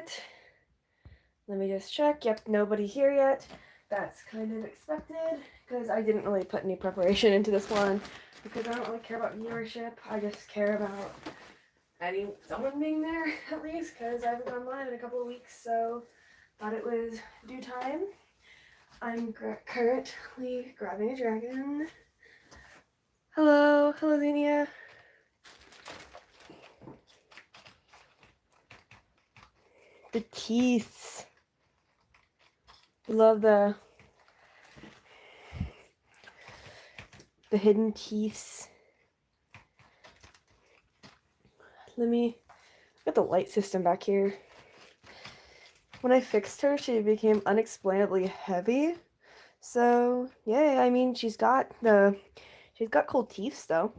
yet. Let me just check. Yep, nobody here yet. That's kind of expected because I didn't really put any preparation into this one because I don't really care about viewership. I just care about someone being there at least because I haven't gone live in a couple of weeks, so thought it was due time. I'm currently grabbing a dragon. Hello, Xenia. The teeth. Love the hidden teeth. Let me get the light system back here. When I fixed her, she became unexplainably heavy. So, yeah, I mean, she's got cool teeth, though.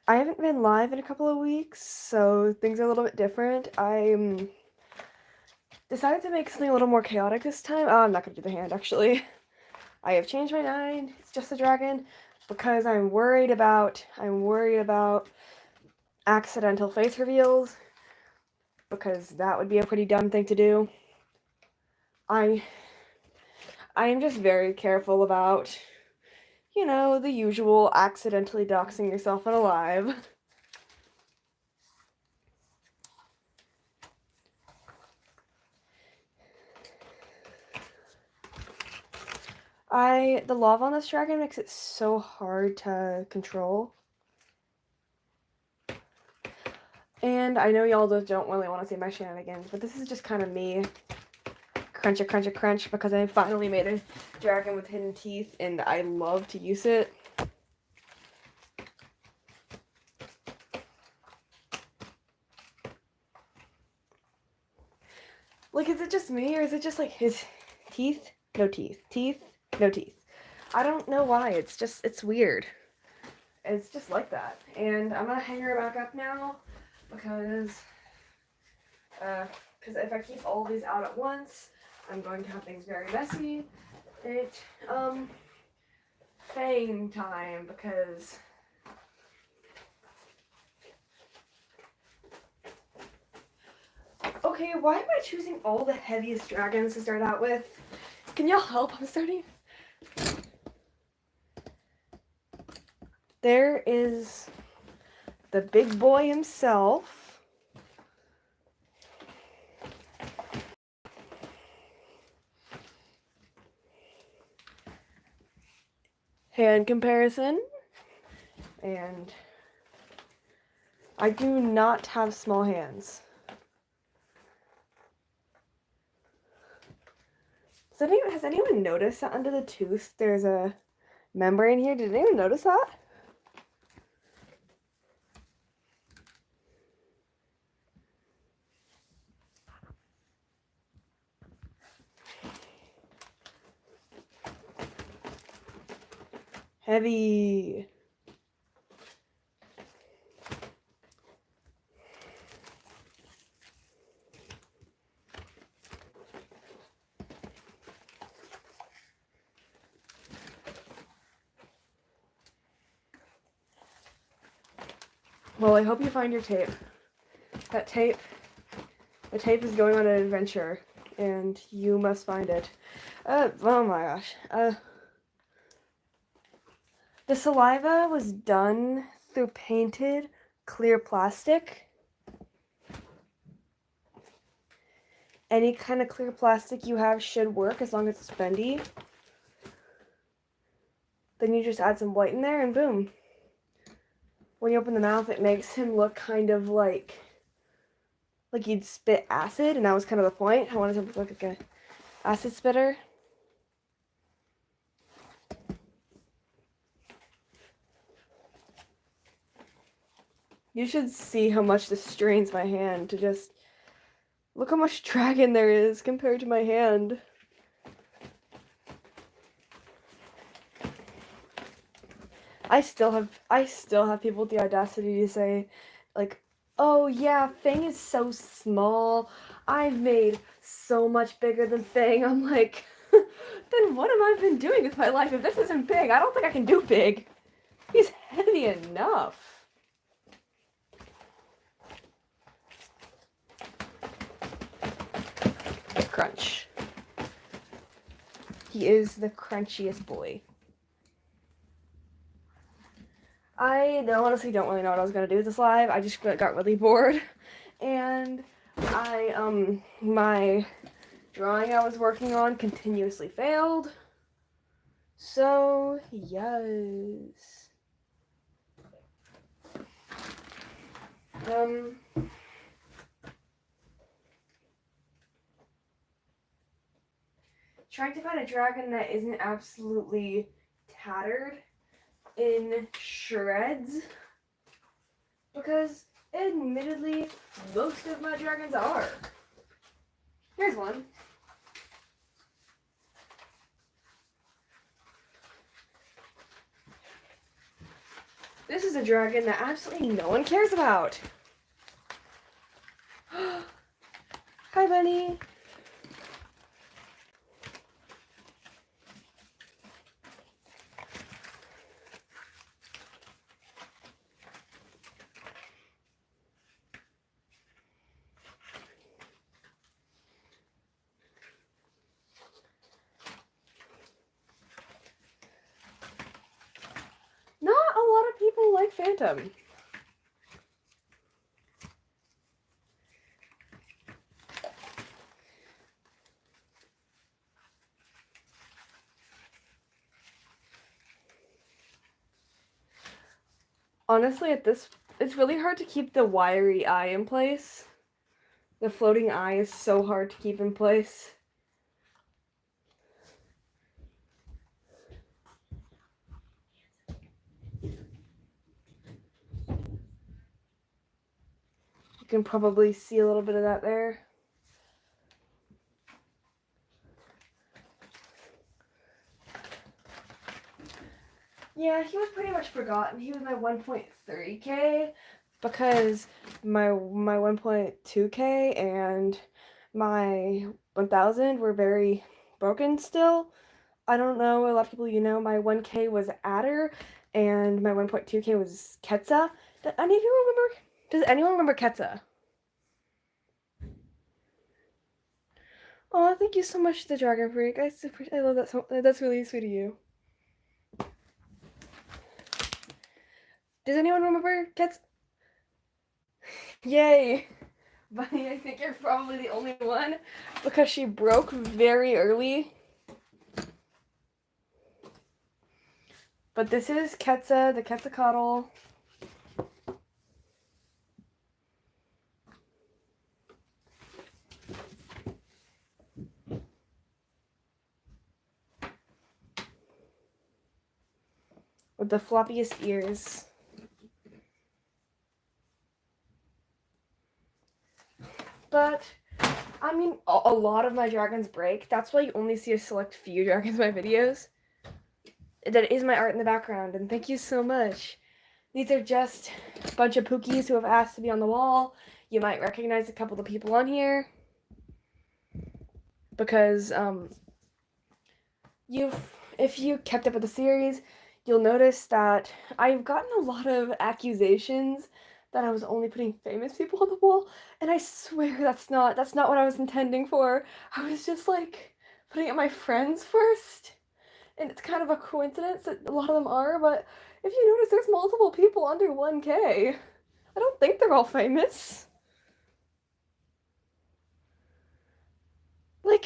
I haven't been live in a couple of weeks, so things are a little bit different. I decided to make something a little more chaotic this time. Oh, I'm not going to do the hand, actually. I have changed my mind. It's just a dragon because I'm worried about accidental face reveals because that would be a pretty dumb thing to do. I am just very careful about, the usual accidentally doxing yourself in a live. The lava on this dragon makes it so hard to control. And I know y'all don't really want to see my shenanigans, but this is just kind of me. Crunch a crunch a crunch because I finally made a dragon with hidden teeth and I love to use it. Like, is it just me or is it just like his teeth? No teeth. Teeth? No teeth. I don't know why. It's weird. It's just like that. And I'm gonna hang her back up now because if I keep all these out at once, I'm going to have things very messy. Fang time because okay, why am I choosing all the heaviest dragons to start out with? Can y'all help? I'm starting. There is the big boy himself. Hand comparison. And I do not have small hands. Has anyone noticed that under the tooth there's a membrane here? Did anyone notice that? Heavy. Well, I hope you find your tape. The tape is going on an adventure, and you must find it. Oh my gosh. The saliva was done through painted clear plastic. Any kind of clear plastic you have should work as long as it's bendy. Then you just add some white in there and boom. When you open the mouth, it makes him look kind of like he'd spit acid, and that was kind of the point. I wanted him to look like an acid spitter. You should see how much this strains my hand to just look how much dragon there is compared to my hand. I still have people with the audacity to say, like, oh yeah, Fang is so small. I've made so much bigger than Fang. I'm like, then what have I been doing with my life? If this isn't big, I don't think I can do big. He's heavy enough. crunch. He is the crunchiest boy. I honestly don't really know what I was going to do with this live. I just got really bored. And my drawing I was working on continuously failed. So, yes. Trying to find a dragon that isn't absolutely tattered in shreds, because admittedly most of my dragons are. Here's one. This is a dragon that absolutely no one cares about. Hi, Bunny. Not a lot of people like Phantom. Honestly, it's really hard to keep the wiry eye in place. The floating eye is so hard to keep in place. You can probably see a little bit of that there. Yeah, he was pretty much forgotten. He was my 1.3K because my 1.2K and my 1000 were very broken still. I don't know, a lot of people my 1K was Adder and my 1.2K was Ketsa. Does anyone remember Ketsa? Oh, thank you so much, the Dragon Freak. I love that so. That's really sweet of you. Does anyone remember Ketsa? Yay! Bunny, I think you're probably the only one because she broke very early. But this is Ketsa, the Quetzalcoatl. With the floppiest ears. But, I mean, a lot of my dragons break. That's why you only see a select few dragons in my videos. That is my art in the background, and thank you so much. These are just a bunch of Pookies who have asked to be on the wall. You might recognize a couple of the people on here. Because, if you kept up with the series, you'll notice that I've gotten a lot of accusations that I was only putting famous people on the wall, and I swear that's not what I was intending for. I was just like putting up my friends first, and it's kind of a coincidence that a lot of them are, but if you notice, there's multiple people under 1K. I don't think they're all famous. Like,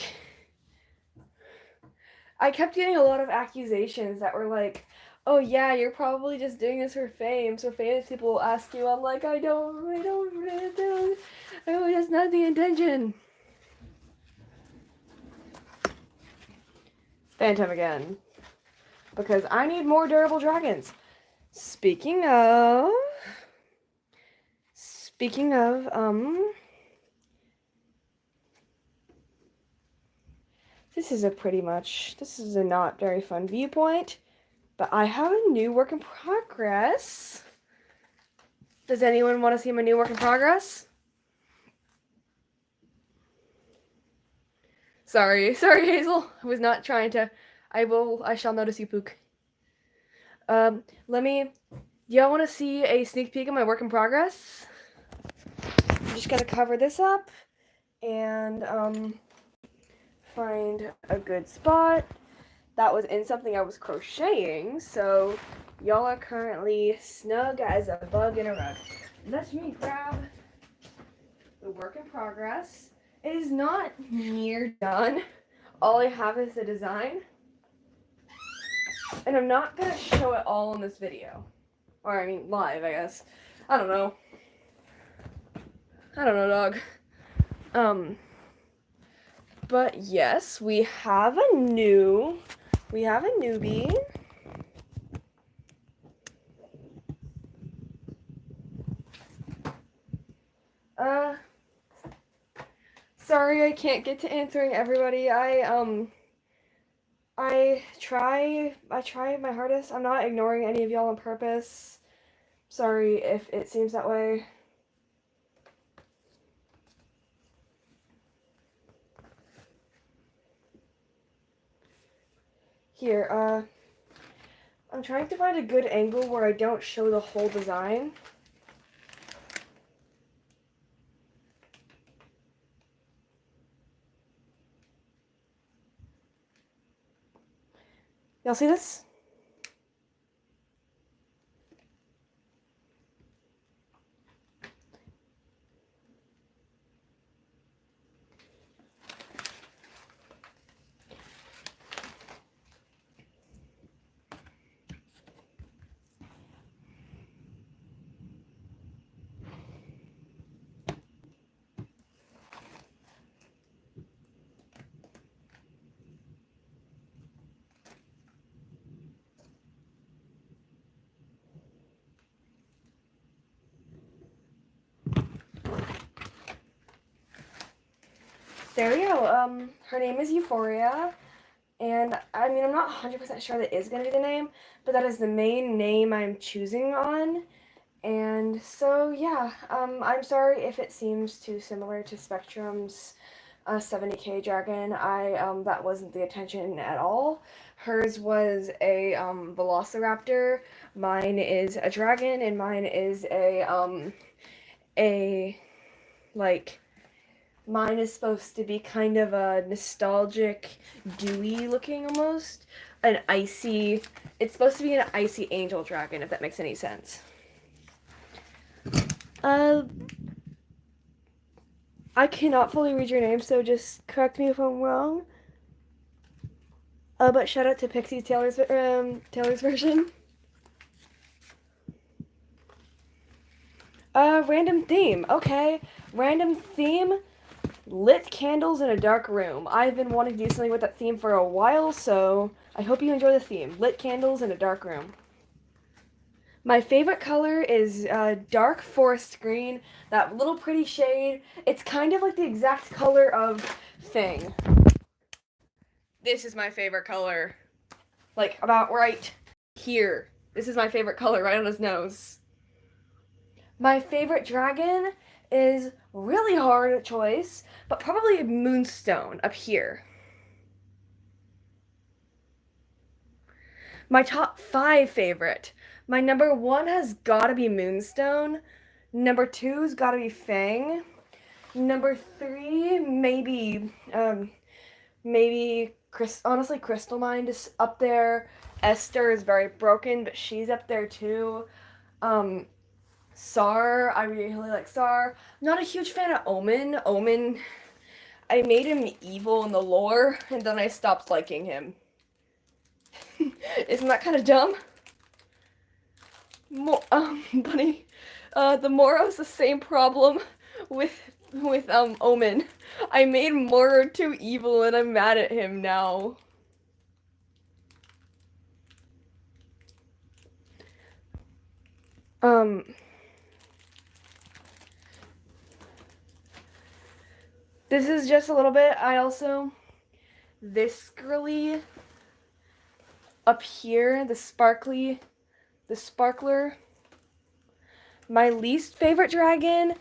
I kept getting a lot of accusations that were like, oh yeah, you're probably just doing this for fame, so famous people will ask you. I'm like, I don't, that's not the intention. Phantom again. Because I need more durable dragons. Speaking of, this is a not very fun viewpoint, but I have a new work in progress. Does anyone want to see my new work in progress? Sorry, Hazel. I was not trying to. I shall notice you, Pook. Y'all want to see a sneak peek of my work in progress? I'm just gonna cover this up, and, find a good spot that was in something I was crocheting, so y'all are currently snug as a bug in a rug. Let me grab the work in progress. It is not near done. All I have is the design. And I'm not going to show it all in this video. Or, I mean, live, I guess. I don't know. Dog. But yes, we have a newbie. Sorry I can't get to answering everybody. I try my hardest. I'm not ignoring any of y'all on purpose. Sorry if it seems that way. Here, I'm trying to find a good angle where I don't show the whole design. Y'all see this? There we go. Her name is Euphoria, and I mean, I'm not 100% sure that is going to be the name, but that is the main name I'm choosing on. And so, yeah, I'm sorry if it seems too similar to Spectrum's 70K dragon. That wasn't the intention at all. Hers was a velociraptor. Mine is a dragon, and mine is mine is supposed to be kind of a nostalgic, dewy looking almost. It's supposed to be an icy angel dragon, if that makes any sense. I cannot fully read your name, so just correct me if I'm wrong. But shout out to Pixie Taylor's version. Random theme. Okay, random theme. Lit candles in a dark room. I've been wanting to do something with that theme for a while, so I hope you enjoy the theme. Lit candles in a dark room. My favorite color is dark forest green, that little pretty shade. It's kind of like the exact color of Thing. This is my favorite color. Like, about right here. This is my favorite color, right on his nose. My favorite dragon is really hard choice, but probably Moonstone up here. My top 5 favorite. My number 1 has gotta be Moonstone. Number 2's gotta be Fang. Number 3, maybe honestly, Crystal Mind is up there. Esther is very broken, but she's up there too. Sar, I really like Sar. I'm not a huge fan of Omen. Omen, I made him evil in the lore, and then I stopped liking him. Isn't that kind of dumb? Bunny, the Moro's the same problem with Omen. I made Moro too evil, and I'm mad at him now. This is just a little bit. This girly up here, the sparkler. My least favorite dragon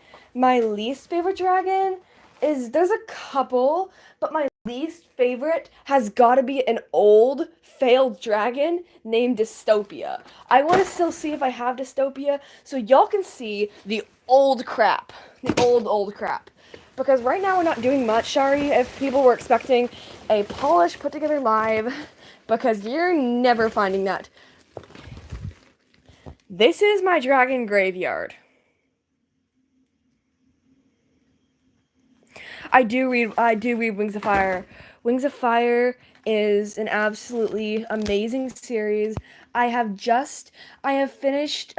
is, there's a couple, but my least favorite has gotta be an old, failed dragon named Dystopia. I want to still see if I have Dystopia, so y'all can see the old crap. The old crap. because right now we're not doing much. Sorry if people were expecting a polished, put together live, because you're never finding that. This is my dragon graveyard. I do read Wings of Fire. Wings of Fire is an absolutely amazing series. I have finished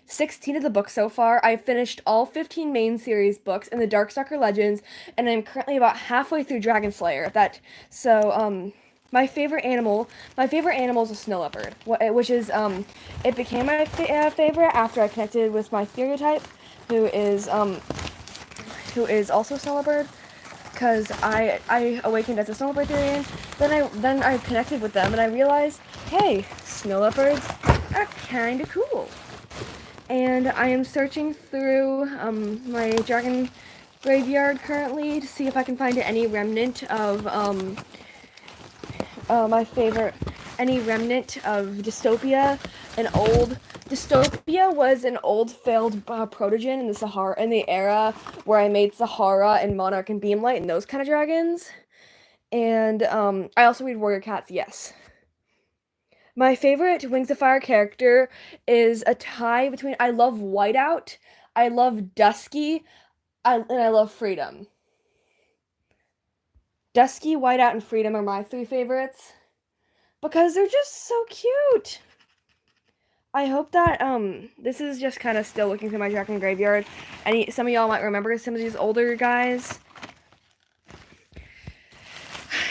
16 of the books so far. I've finished all 15 main series books and the Darkstalker Legends, and I'm currently about halfway through Dragon Slayer. My favorite animal is a snow leopard, which is it became my favorite after I connected with my stereotype, who is also a snow leopard, because I awakened as a snow leopard. Then I connected with them and I realized, hey, snow leopards are kind of cool. And I am searching through my dragon graveyard currently to see if I can find any remnant of any remnant of Dystopia. Dystopia was an old failed protogen in the Sahara, in the era where I made Sahara and Monarch and Beamlight and those kind of dragons. And I also read Warrior Cats, yes. My favorite Wings of Fire character is a tie between, I love Whiteout, I love Dusky, and I love Freedom. Dusky, Whiteout, and Freedom are my three favorites because they're just so cute. I hope that this is just kind of still looking through my dragon graveyard. Some of y'all might remember some of these older guys.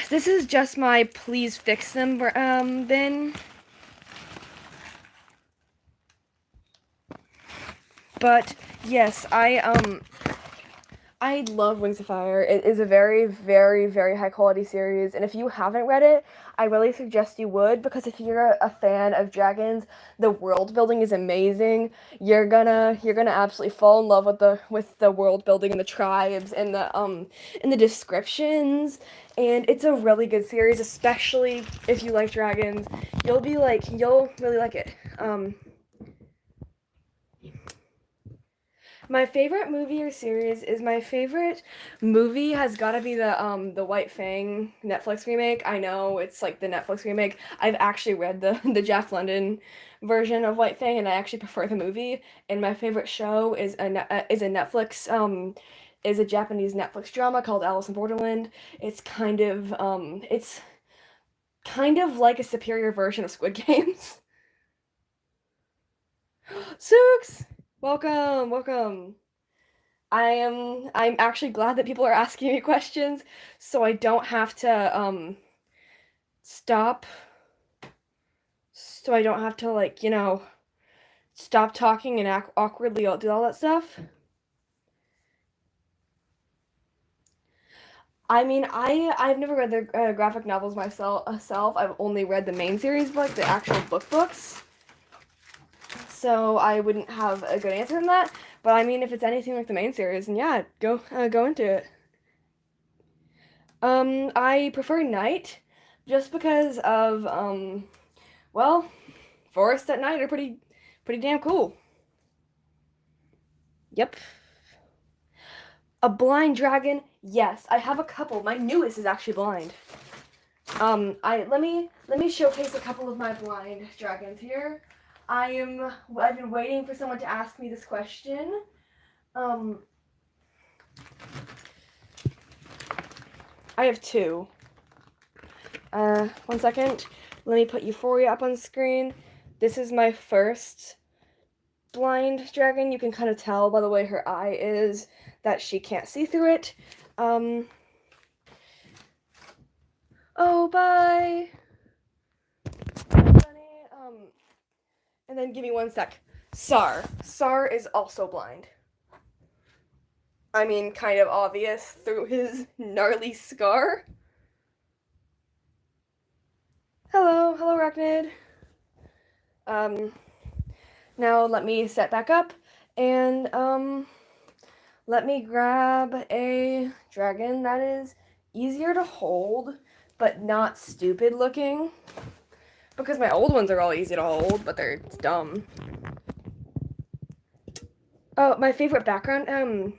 This is just my please fix them bin. But yes, I love Wings of Fire. It is a very, very, very high quality series, and if you haven't read it, I really suggest you would, because if you're a fan of dragons, the world building is amazing. You're gonna absolutely fall in love with the world building and the tribes and the descriptions, and it's a really good series, especially if you like dragons. You'll really like it. My favorite movie or series is my favorite movie has got to be the White Fang Netflix remake. I know it's like the Netflix remake. I've actually read the Jack London version of White Fang, and I actually prefer the movie. And my favorite show is a Japanese Netflix drama called Alice in Borderland. It's kind of like a superior version of Squid Games. Sooks! Welcome. I'm actually glad that people are asking me questions, so I don't have to stop. So I don't have to, like, stop talking and act awkwardly do all that stuff. I mean, I've never read the graphic novels myself. I've only read the main series, like the actual books. So I wouldn't have a good answer on that. But I mean, if it's anything like the main series, then yeah, go into it. I prefer night, just because of well, forests at night are pretty damn cool. Yep. A blind dragon? Yes, I have a couple. My newest is actually blind. Let me showcase a couple of my blind dragons here. I've been waiting for someone to ask me this question. I have two. 1 second. Let me put Euphoria up on the screen. This is my first blind dragon. You can kind of tell by the way her eye is that she can't see through it. Oh, bye. And then give me 1 sec. Sar is also blind. I mean, kind of obvious through his gnarly scar. Hello, Arachnid. Now let me set back up, and let me grab a dragon that is easier to hold, but not stupid looking. Because my old ones are all easy to hold, but they're dumb. Oh, my favorite background,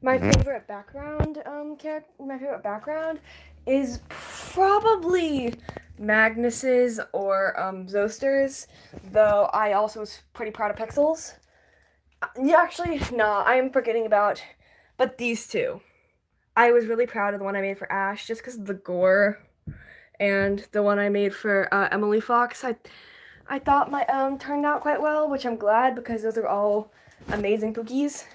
My favorite background my favorite background is probably Magnus's or Zoster's, though I also was pretty proud of Pixels. Yeah, actually, no, I'm forgetting about, but these two. I was really proud of the one I made for Ash just because of the gore, and the one I made for Emily Fox. I thought my turned out quite well, which I'm glad because those are all amazing cookies.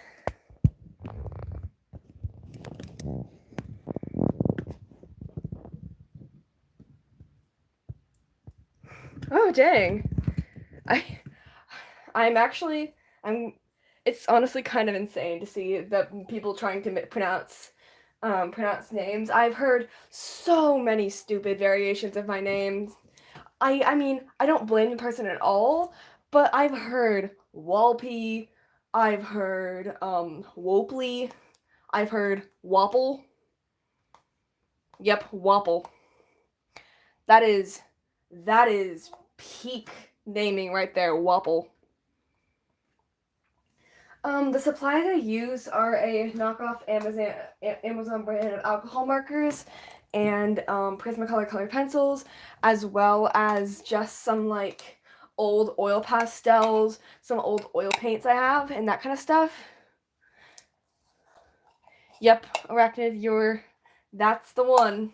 Oh dang. I I'm actually I'm it's honestly kind of insane to see the people trying to pronounce names. I've heard so many stupid variations of my names. I mean, I don't blame the person at all, but I've heard Walpy, I've heard Woply, I've heard Wopple. Yep, Wopple. That is that is peak naming right there, Wopple. The supplies I use are a knockoff Amazon brand of alcohol markers and Prismacolor color pencils, as well as just some like old oil pastels, some old oil paints I have, and that kind of stuff. Yep, Arachnid, that's the one.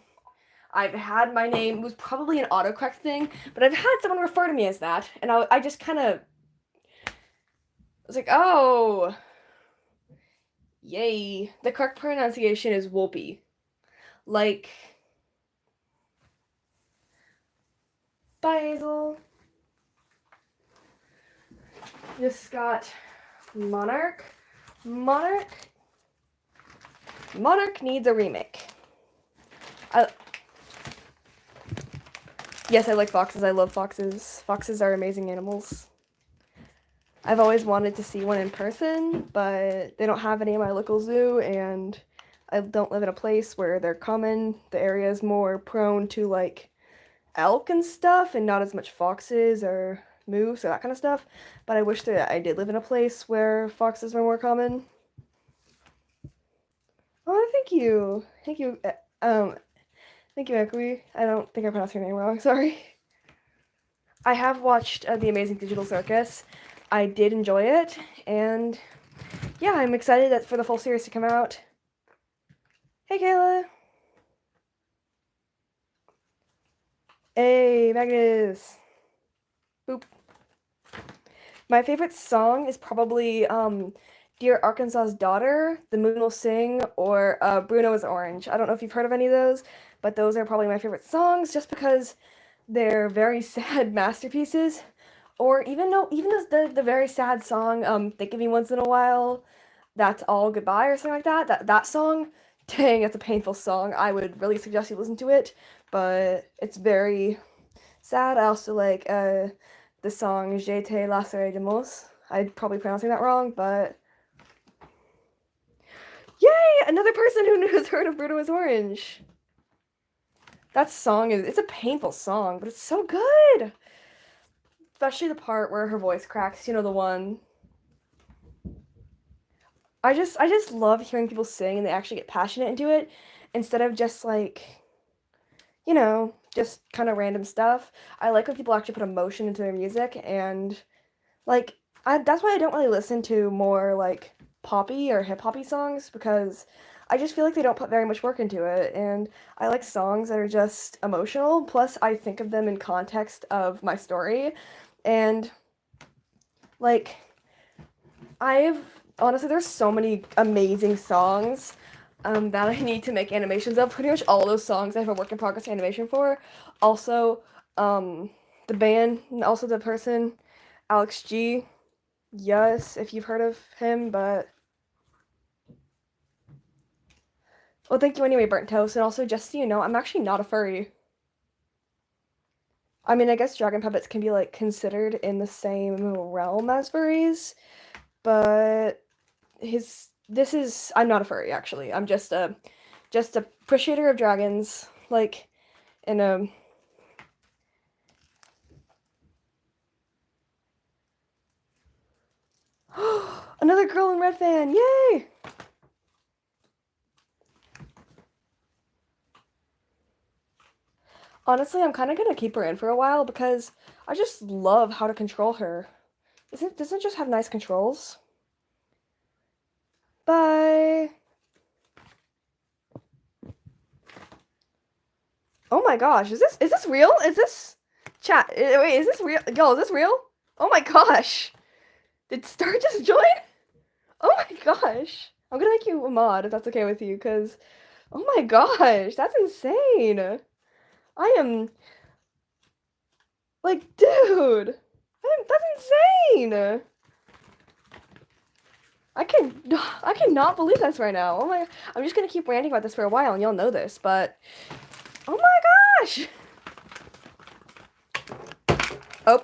I've had my name, it was probably an autocorrect thing, but I've had someone refer to me as that, and I just kind of was like, oh, yay. The correct pronunciation is Wolpy. Like, bye, Hazel. Just got Monarch. Monarch. Monarch needs a remake. Yes, I like foxes. I love foxes. Foxes are amazing animals. I've always wanted to see one in person, but they don't have any in my local zoo, and I don't live in a place where they're common. The area is more prone to like elk and stuff, and not as much foxes or moose or that kind of stuff. But I wish that I did live in a place where foxes were more common. Oh, thank you. Thank you. Thank you, Ekui. I don't think I pronounced your name wrong. Sorry. I have watched The Amazing Digital Circus. I did enjoy it, and yeah, I'm excited for the full series to come out. Hey, Kayla. Hey, Magnus. Boop. My favorite song is probably Dear Arkansas's Daughter, The Moon Will Sing, or Bruno is Orange. I don't know if you've heard of any of those, but those are probably my favorite songs just because they're very sad masterpieces. Or even as the very sad song, Think of Me Once in a While, That's All Goodbye or something like that. That song, dang, it's a painful song. I would really suggest you listen to it, but it's very sad. I also like the song Je te laisserai de mos. I'm probably pronouncing that wrong, but yay! Another person who has heard of Bruno is Orange. That song it's a painful song, but it's so good. Especially the part where her voice cracks, you know, the one. I just love hearing people sing and they actually get passionate into it instead of just like, just kind of random stuff. I like when people actually put emotion into their music and like that's why I don't really listen to more like poppy or hip hoppy songs because I just feel like they don't put very much work into it and I like songs that are just emotional. Plus I think of them in context of my story and like I've honestly there's so many amazing songs that I need to make animations of. Pretty much all those songs I have a work in progress animation for. Also, the band and also the person, Alex G. Yes, if you've heard of him, but well, thank you anyway, Burnt Toast. And also, just so you know, I'm actually not a furry. I mean, I guess dragon puppets can be like considered in the same realm as furries, but I'm not a furry actually. I'm just a appreciator of dragons, like in a another girl in red fan, yay! Honestly, I'm kind of gonna keep her in for a while because I just love how to control her. Doesn't it just have nice controls? Bye. Oh my gosh, is this real? Is this chat? Wait, is this real? Yo, is this real? Oh my gosh. Did Star just join? Oh my gosh. I'm gonna make you a mod if that's okay with you, because oh my gosh, that's insane. I am like, dude, that's insane. I cannot believe this right now. Oh my, I'm just gonna keep ranting about this for a while, and you'll know this, but oh my gosh. Oh,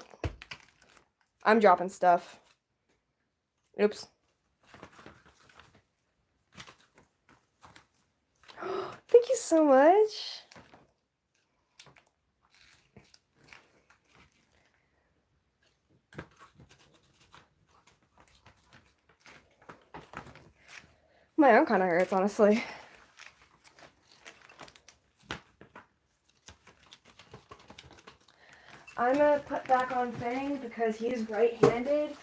I'm dropping stuff. Oops. Thank you so much. My arm kind of hurts, honestly. I'm gonna put back on Fang because he's right-handed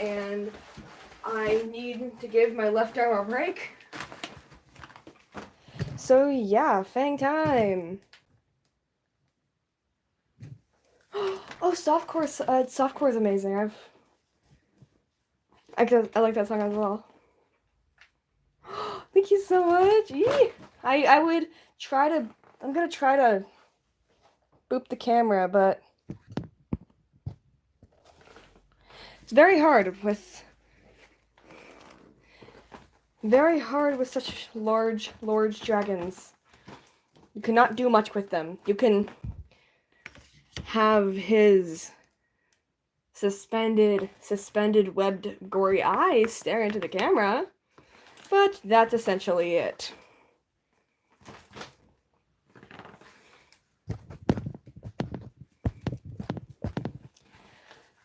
and I need to give my left arm a break. So yeah, Fang time. Oh, softcore is amazing. I like that song as well. Thank you so much. I would try to. I'm gonna try to boop the camera, but it's very hard with such large dragons. You cannot do much with them. You can have his suspended webbed gory eyes stare into the camera, but that's essentially it.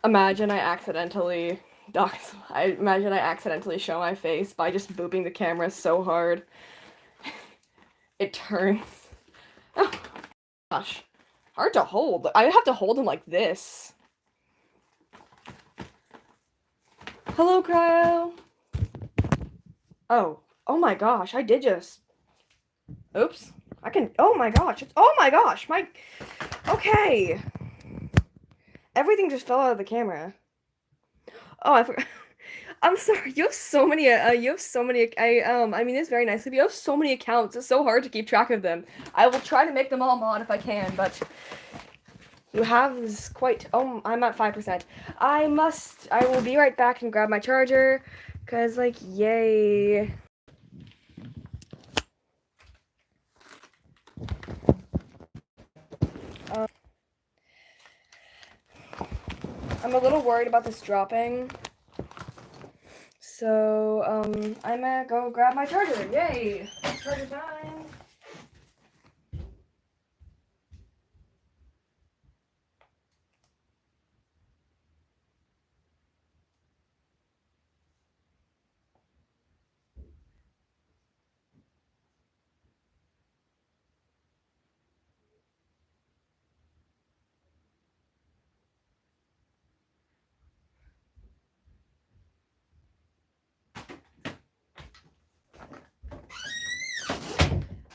Imagine I accidentally show my face by just booping the camera so hard. It turns. Oh gosh. Hard to hold. I have to hold him like this. Hello, Cryo. Oh my gosh, I did just. Oops. Oh my gosh. Okay. Everything just fell out of the camera. Oh, I forgot. I'm sorry. You have so many. I mean this very nicely, but you have so many accounts. It's so hard to keep track of them. I will try to make them all mod if I can, but you have this quite. Oh, I'm at 5%. I will be right back and grab my charger, cause like, yay. I'm a little worried about this dropping. So, I'm gonna go grab my charger. Yay! Charger time!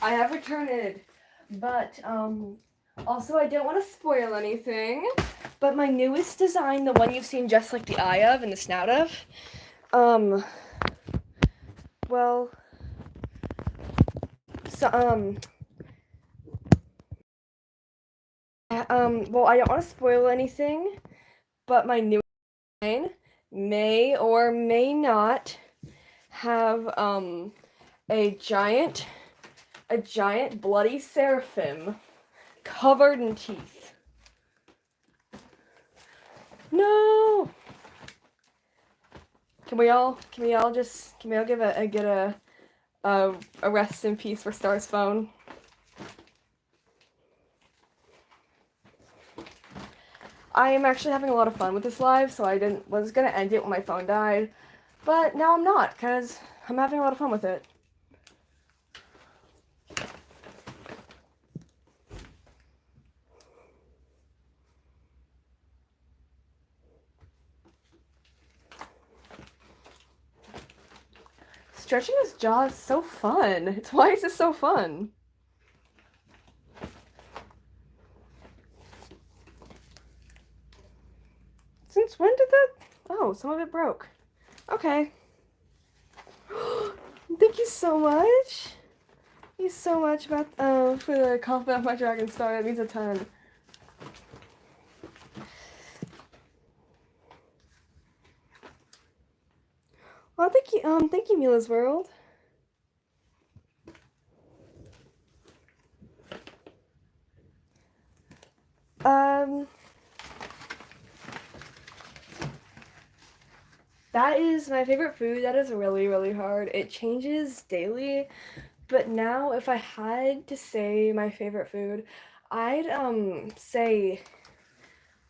I have returned, but, also I don't want to spoil anything, but my newest design, the one you've seen just like the eye of and the snout of, well, so, well, I don't want to spoil anything, but my new design may or may not have, a giant bloody seraphim covered in teeth. No! Can we all give a rest in peace for Star's phone? I am actually having a lot of fun with this live, so I was gonna end it when my phone died, but now I'm not, because I'm having a lot of fun with it. Stretching his jaw is so fun. It's why is this so fun? Since when did that? Oh, some of it broke. Okay. Thank you so much. Thank you so much about for the compliment of my dragon star. That means a ton. Well, thank you, Mila's World. That is my favorite food. That is really, really hard. It changes daily, but now if I had to say my favorite food, I'd say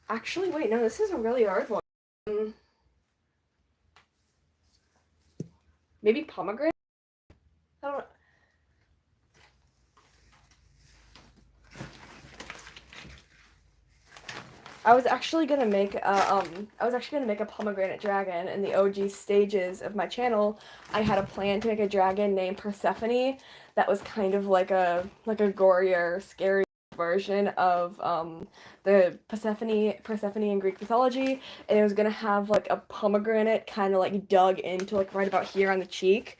actually wait, no, this is a really hard one. Maybe pomegranate? I don't know. I was actually gonna make a pomegranate dragon in the OG stages of my channel. I had a plan to make a dragon named Persephone that was kind of like a gorier, scary version of the Persephone in Greek mythology, and it was gonna have like a pomegranate kind of like dug into like right about here on the cheek,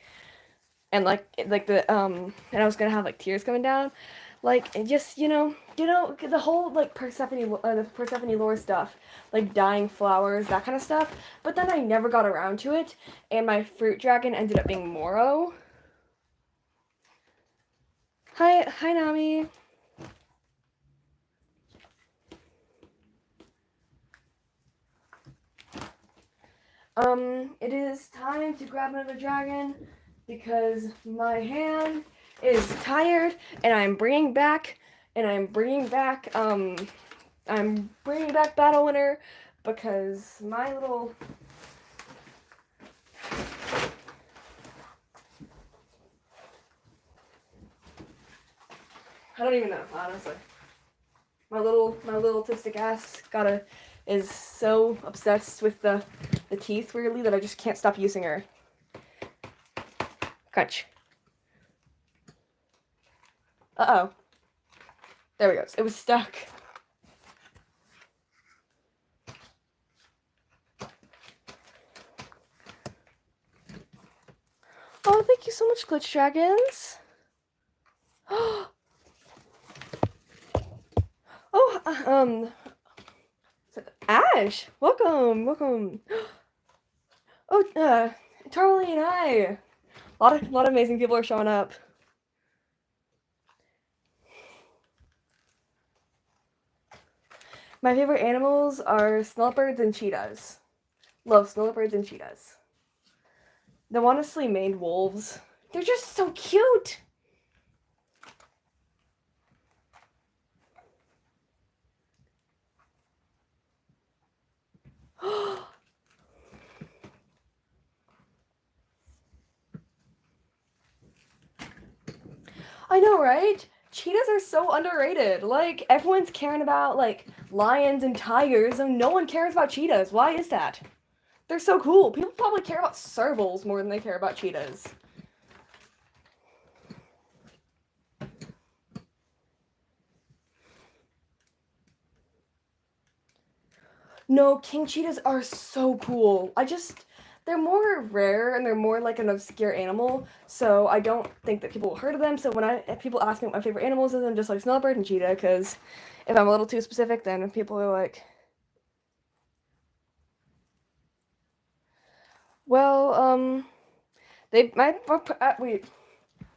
and and I was gonna have like tears coming down. Like, and just, the whole, like, the Persephone lore stuff, like, dying flowers, that kind of stuff, but then I never got around to it, and my fruit dragon ended up being Moro. Hi, Nami. It is time to grab another dragon, because my hand is tired, and I'm bringing back Battle Winner, because my little... I don't even know, honestly. My little autistic ass is so obsessed with the teeth, weirdly, that I just can't stop using her. Crunch. Uh-oh. There we go. It was stuck. Oh, thank you so much, Glitch Dragons. Oh, Ash, welcome. Oh, Tarly and I. A lot of amazing people are showing up. My favorite animals are snowleopards and cheetahs. Love snowleopards and cheetahs. The honestly maned wolves. They're just so cute. I know, right? Cheetahs are so underrated. Like, everyone's caring about, like, lions and tigers, and no one cares about cheetahs. Why is that? They're so cool. People probably care about servals more than they care about cheetahs. No, king cheetahs are so cool. They're more rare and they're more like an obscure animal, so I don't think that people will heard of them. So if people ask me what my favorite animals is, I'm just like snowbird and cheetah, because if I'm a little too specific, then people are like, well,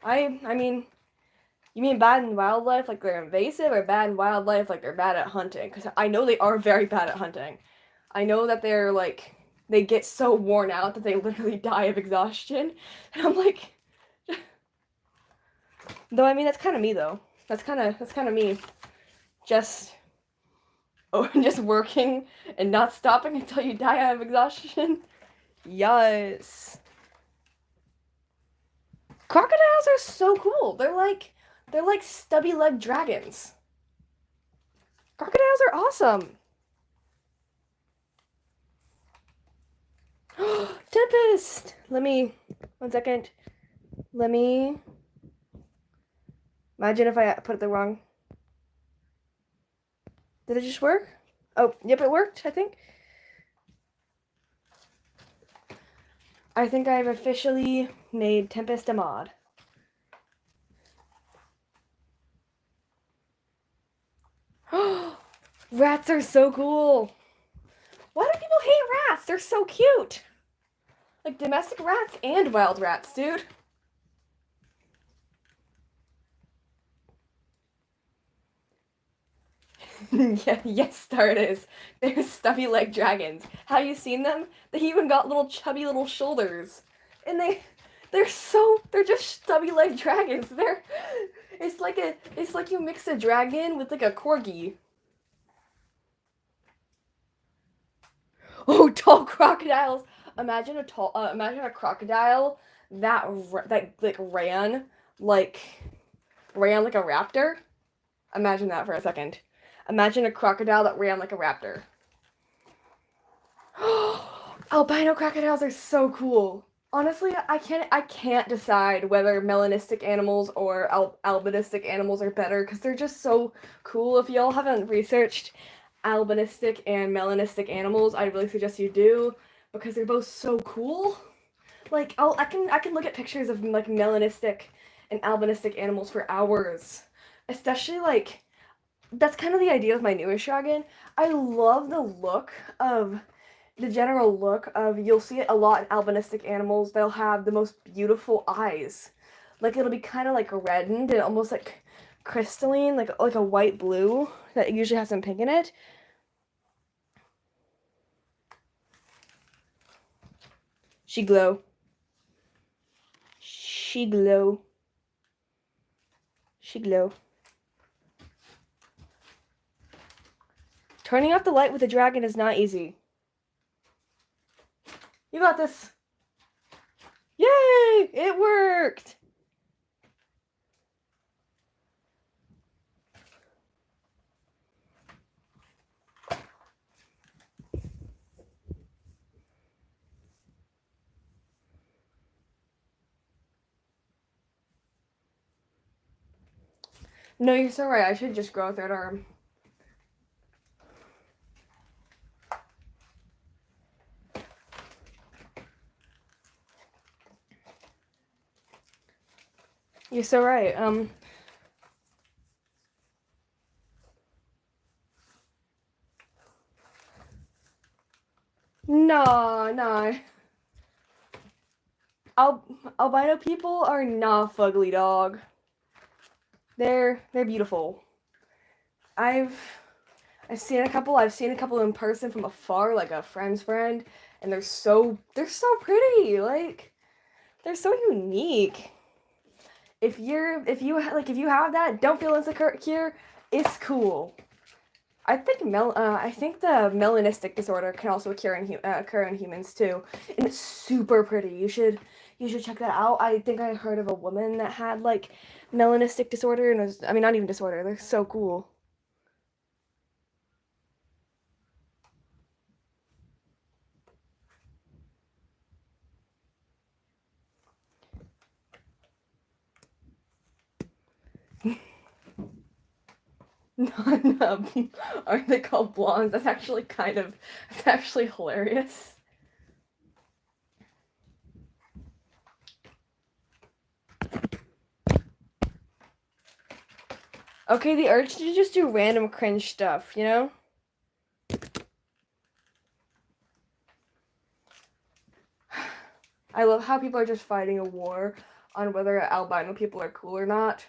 I mean, you mean bad in wildlife like they're invasive, or bad in wildlife like they're bad at hunting? Because I know they are very bad at hunting. I know that they're like, they get so worn out that they literally die of exhaustion. And I'm like, though, I mean, that's kind of me, though. That's kind of me. Just, just working and not stopping until you die out of exhaustion. Yes. Crocodiles are so cool. They're like stubby leg dragons. Crocodiles are awesome. Tempest. Let me 1 second. Let me... Imagine if I put it the wrong... Did it just work? Oh, yep, it worked, I think. I think I've officially made Tempest a mod. Rats are so cool. Why do people hate rats? They're so cute. Like domestic rats and wild rats, dude. Yeah, yes, Star it is. They're stuffy leg dragons. Have you seen them? They even got little chubby little shoulders. And they're just stubby leg dragons. It's like you mix a dragon with like a corgi. Oh, tall crocodiles. Imagine a crocodile that ran like a raptor. Imagine that for a second. Imagine a crocodile that ran like a raptor. Albino crocodiles are so cool. Honestly, I can't decide whether melanistic animals or albinistic animals are better because they're just so cool. If y'all haven't researched albinistic and melanistic animals, I really suggest you do because they're both so cool. Like I can look at pictures of like melanistic and albinistic animals for hours. Especially like that's kind of the idea of my newest dragon. I love the general look of, you'll see it a lot in albinistic animals. They'll have the most beautiful eyes. Like it'll be kind of like reddened and almost like crystalline, like a white blue that usually has some pink in it. She glow. She glow. She glow. Turning off the light with a dragon is not easy. You got this. Yay! It worked! No, you're so right. I should just grow a third arm. You're so right. No. Albino people are not fugly, dog. They're beautiful. I've seen a couple. I've seen a couple in person from afar, like a friend's friend, and they're so pretty. Like they're so unique. If you have that, don't feel insecure. It's cool. I think the melanistic disorder can also occur in humans too, and it's super pretty. You should check that out. I think I heard of a woman that had like melanistic disorder, and not even disorder. They're so cool. No, aren't they called blondes? That's actually hilarious. Okay, the urge to just do random cringe stuff, you know? I love how people are just fighting a war on whether albino people are cool or not.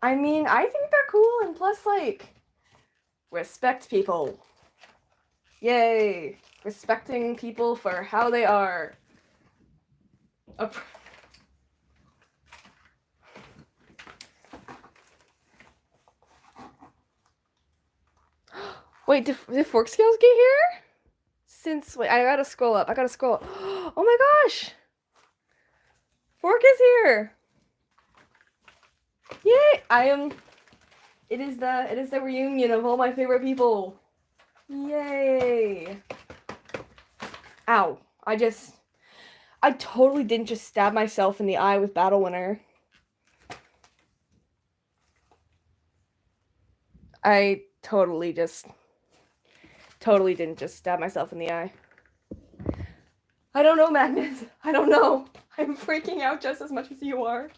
I mean, I think they're cool, and plus, like, respect people. Yay! Respecting people for how they are. Wait, did fork scales get here? Wait, I gotta scroll up. Oh my gosh! Fork is here! Yay! It is the reunion of all my favorite people. Yay! Ow. I totally didn't just stab myself in the eye with Battle Winner. I totally didn't just stab myself in the eye. I don't know, Magnus. I don't know. I'm freaking out just as much as you are.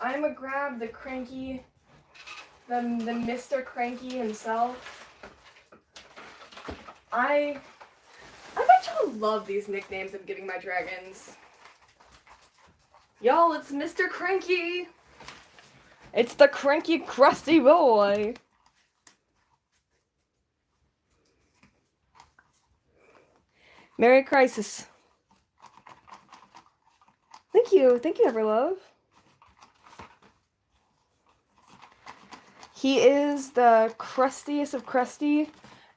I'm a grab the cranky, the Mr. Cranky himself. I bet y'all love these nicknames I'm giving my dragons. Y'all, it's Mr. Cranky. It's the cranky, crusty boy. Merry Crisis. Thank you, Everlove. He is the crustiest of crusty,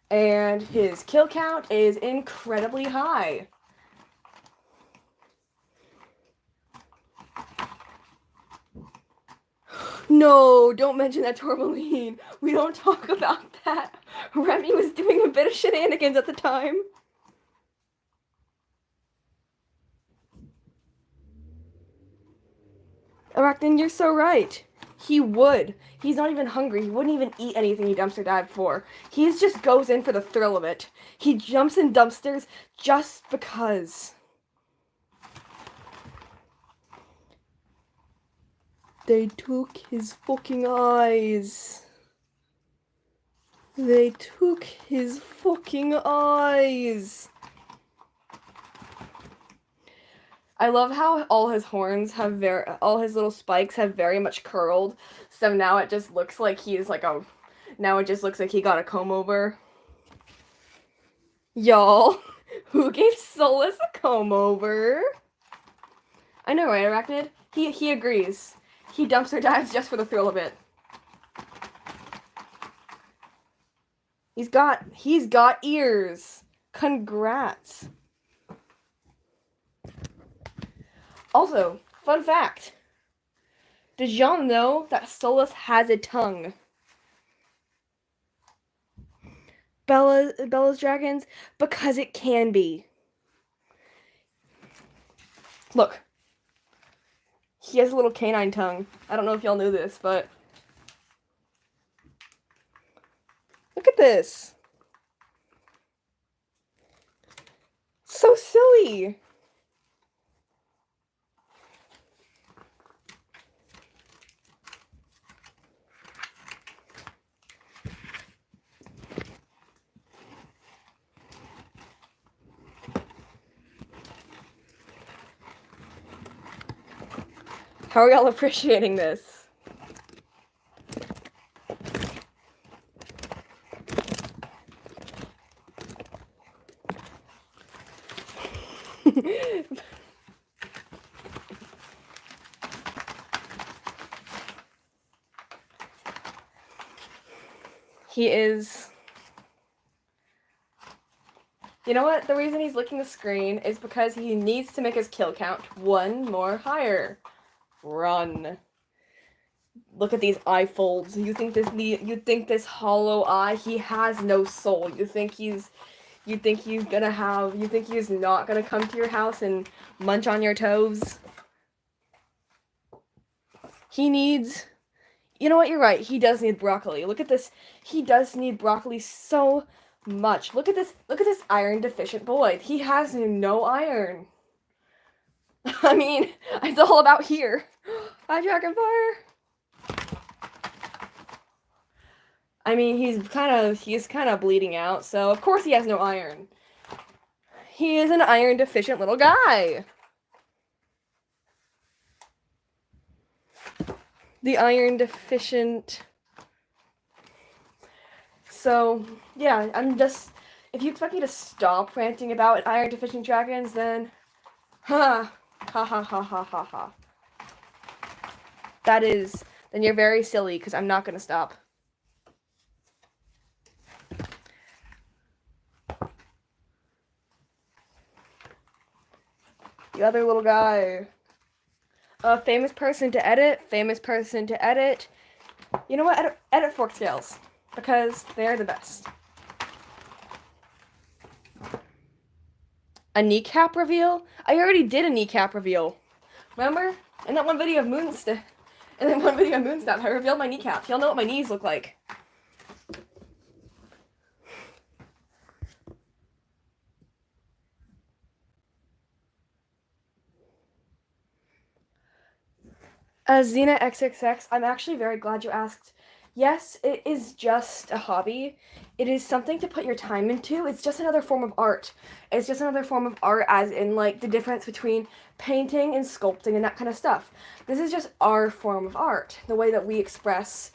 and his kill count is incredibly high. No, don't mention that Tourmaline. We don't talk about that. Remy was doing a bit of shenanigans at the time. Arachnin, you're so right. He would. He's not even hungry. He wouldn't even eat anything he dumpster dived for. He just goes in for the thrill of it. He jumps in dumpsters just because. They took his fucking eyes. They took his fucking eyes. I love how all his horns have all his little spikes have very much curled. So now it just looks like he's like now it just looks like he got a comb over. Y'all, who gave Solus a comb over? I know, right, Arachnid? He agrees. He dumpster dives just for the thrill of it. He's got ears. Congrats. Also, fun fact. Did y'all know that Solus has a tongue? Bella's dragons? Because it can be. Look. He has a little canine tongue. I don't know if y'all knew this, but look at this. So silly. How are y'all appreciating this? He is... You know what? The reason he's licking the screen is because he needs to make his kill count one more higher. Run. Look at these eye folds. You think this hollow eye, he has no soul. You think he's not gonna come to your house and munch on your toes? He needs... You know what? You're right. He does need broccoli. Look at this. He does need broccoli so much. Look at this. Look at this iron deficient boy. He has no iron. I mean, it's all about here. Hi, Dragonfire. I mean, he's kind of bleeding out, so of course he has no iron. He is an iron deficient little guy. The iron deficient. So, yeah, if you expect me to stop ranting about iron deficient dragons, then ha ha ha ha ha ha ha. Then you're very silly, because I'm not gonna stop. The other little guy. Famous person to edit. Famous person to edit. You know what? Edit fork scales. Because they're the best. A kneecap reveal? I already did a kneecap reveal. Remember? In that one video of Moonstep, I revealed my kneecap. Y'all know what my knees look like. Xena XXX, I'm actually very glad you asked. Yes, it is just a hobby. It is something to put your time into. It's just another form of art. It's just another form of art, as in, like, the difference between painting and sculpting and that kind of stuff. This is just our form of art. The way that we express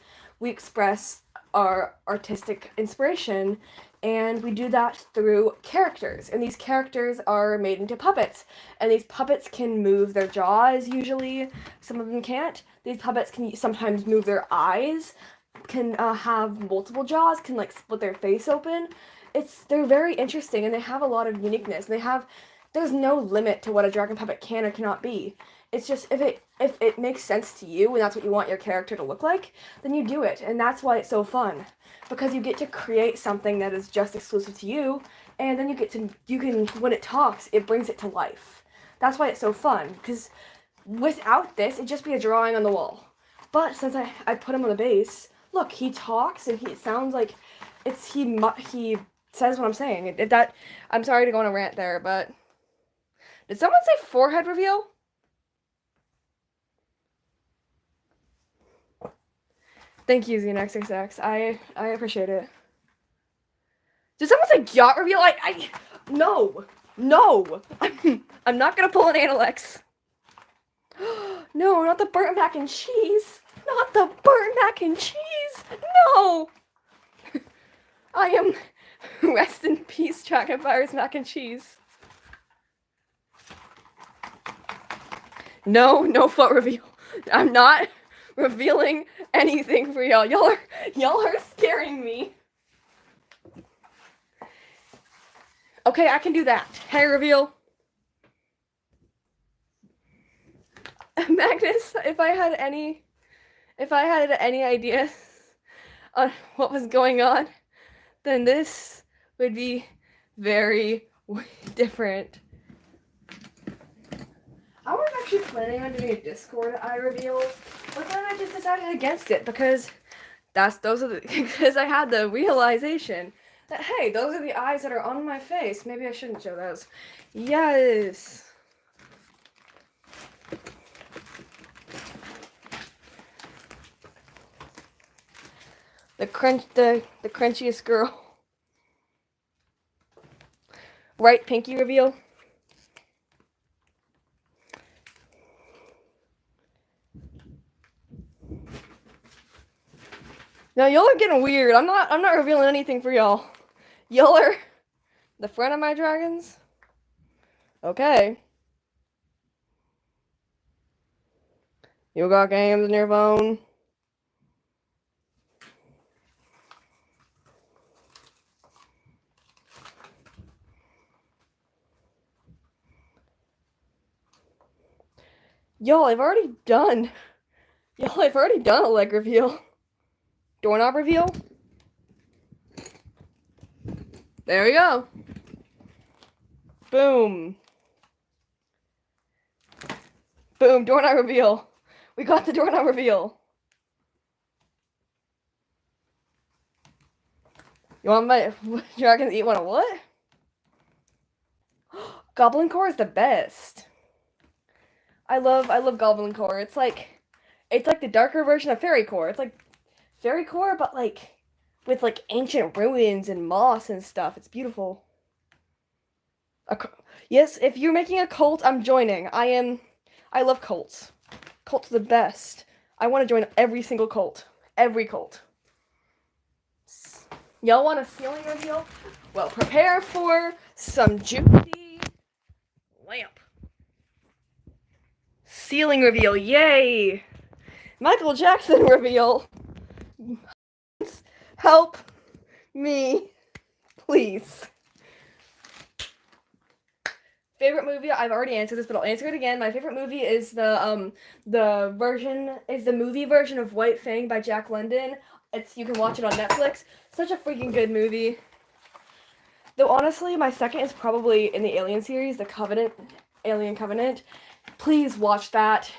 our artistic inspiration, and we do that through characters. And these characters are made into puppets. And these puppets can move their jaws, usually. Some of them can't. These puppets can sometimes move their eyes, can have multiple jaws, can, like, split their face open. They're very interesting, and they have a lot of uniqueness. There's no limit to what a dragon puppet can or cannot be. It's just, if it makes sense to you and that's what you want your character to look like, then you do it. And that's why it's so fun. Because you get to create something that is just exclusive to you, and then when it talks, it brings it to life. That's why it's so fun. Because without this, it'd just be a drawing on the wall. But since I put him on the base, look, he talks, and it sounds like he says what I'm saying. I'm sorry to go on a rant there, but did someone say forehead reveal? Thank you, XXX. I appreciate it. Did someone say yacht reveal? No. I'm not gonna pull an Analyx. No, not the burnt mac and cheese. Not the burnt mac and cheese. No. I am. Rest in peace, Dragonfire's mac and cheese. No foot reveal. I'm not revealing anything for y'all. Y'all are scaring me. Okay, I can do that. Hair reveal. Magnus, if I had any idea on what was going on, then this would be very different. I was actually planning on doing a Discord eye reveal, but then I just decided against it because because I had the realization that, hey, those are the eyes that are on my face. Maybe I shouldn't show those. Yes. The crunchiest girl. Right, pinky reveal. Now y'all are getting weird. I'm not revealing anything for y'all. Y'all are the front of my dragons. Okay. You got games on your phone. Y'all, I've already done a leg reveal. Doorknob reveal. There we go. Boom. Boom, doorknob reveal. We got the doorknob reveal. You want my dragons eat one of what? Goblin core is the best. I love Goblin core. It's like the darker version of Fairy core. It's like Fairy core, but like with like ancient ruins and moss and stuff. It's beautiful. Yes, if you're making a cult, I'm joining. I love cults. Cults are the best. I want to join every single cult. Every cult. Y'all want a ceiling reveal? Well, prepare for some juicy lamp. Ceiling reveal, yay! Michael Jackson reveal. Help me, please. Favorite movie, I've already answered this, but I'll answer it again. My favorite movie is the movie version of White Fang by Jack London. You can watch it on Netflix. Such a freaking good movie. Though honestly, my second is probably in the Alien series, The Covenant, Alien Covenant. Please watch that.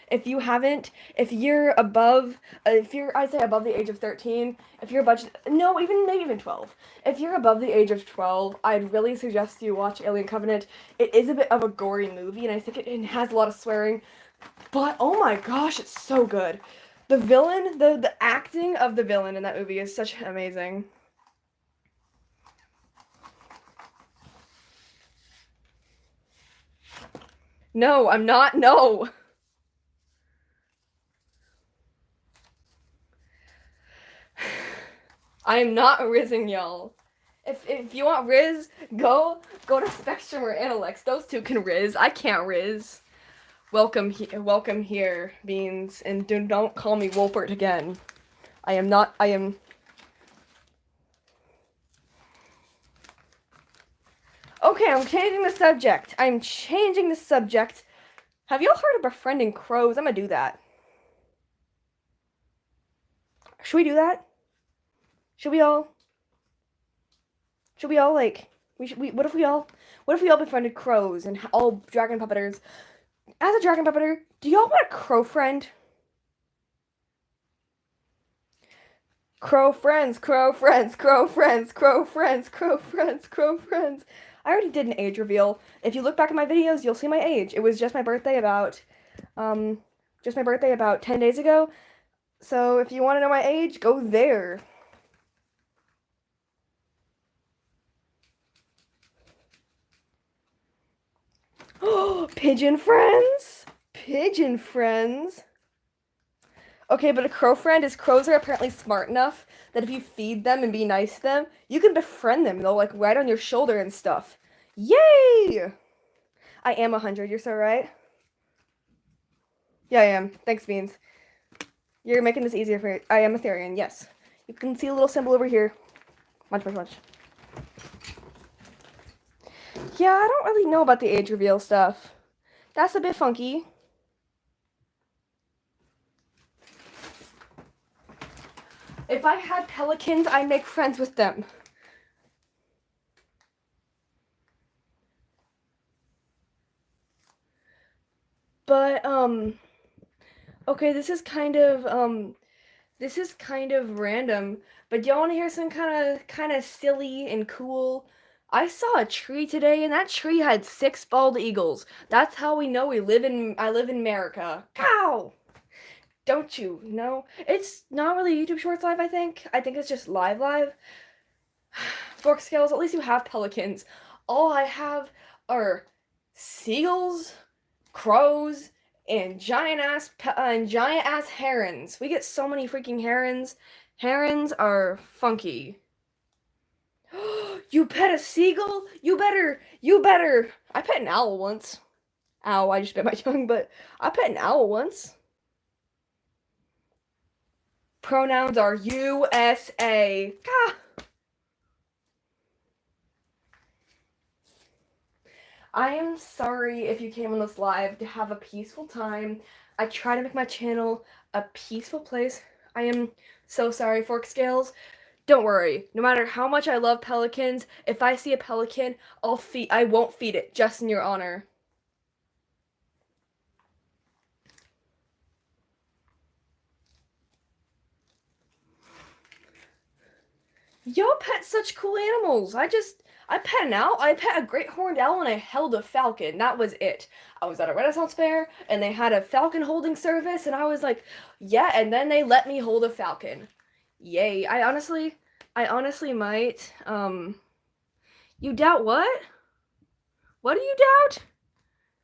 If you haven't, if you're above, I'd say above the age of 13, if you're no, maybe even 12. If you're above the age of 12, I'd really suggest you watch Alien Covenant. It is a bit of a gory movie, and I think it has a lot of swearing, but oh my gosh, it's so good. The villain, the acting of the villain in that movie is such amazing. No, I'm not, no. I am not rizzing y'all. If you want Riz, go to Spectrum or Analyx. Those two can Riz. I can't Riz. Welcome here, Beans, and don't call me Wolpyyartz again. I am. Okay, I'm changing the subject. Have y'all heard of befriending crows? I'm gonna do that. Should we do that? Should we all like what if we all befriended crows and all dragon puppeteers? As a dragon puppeter, do y'all want a crow friend? Crow friends, crow friends, crow friends, crow friends, crow friends, crow friends. I already did an age reveal. If you look back at my videos, you'll see my age. It was just my birthday about 10 days ago. So if you want to know my age, go there. Oh, pigeon friends? Pigeon friends? Okay, but a crow friend is crows are apparently smart enough that if you feed them and be nice to them, you can befriend them. They'll like ride on your shoulder and stuff. Yay! I am 100, you're so right. Yeah, I am. Thanks, Beans. You're making this easier for me. I am a Therian, yes. You can see a little symbol over here. Much. Yeah, I don't really know about the age reveal stuff. That's a bit funky. If I had pelicans, I'd make friends with them. But, okay, this is kind of random, but do y'all want to hear some kind of silly and cool? I saw a tree today, and that tree had 6 bald eagles. That's how we know I live in America. Cow! Don't you know? It's not really YouTube Shorts Live, I think. I think it's just live. Fork scales, at least you have pelicans. All I have are seagulls, crows, and giant ass herons. We get so many freaking herons. Herons are funky. You pet a seagull? You better. I pet an owl once. Ow, I just bit my tongue, but I pet an owl once. Pronouns are USA. Gah. I am sorry if you came on this live to have a peaceful time. I try to make my channel a peaceful place. I am so sorry, Fork Scales. Don't worry. No matter how much I love pelicans, if I see a pelican, I won't feed it, just in your honor. Y'all pet such cool animals. I pet an owl. I pet a great horned owl and I held a falcon. That was it. I was at a Renaissance fair and they had a falcon holding service and I was like, yeah, and then they let me hold a falcon. Yay. I honestly might. You doubt what? What do you doubt?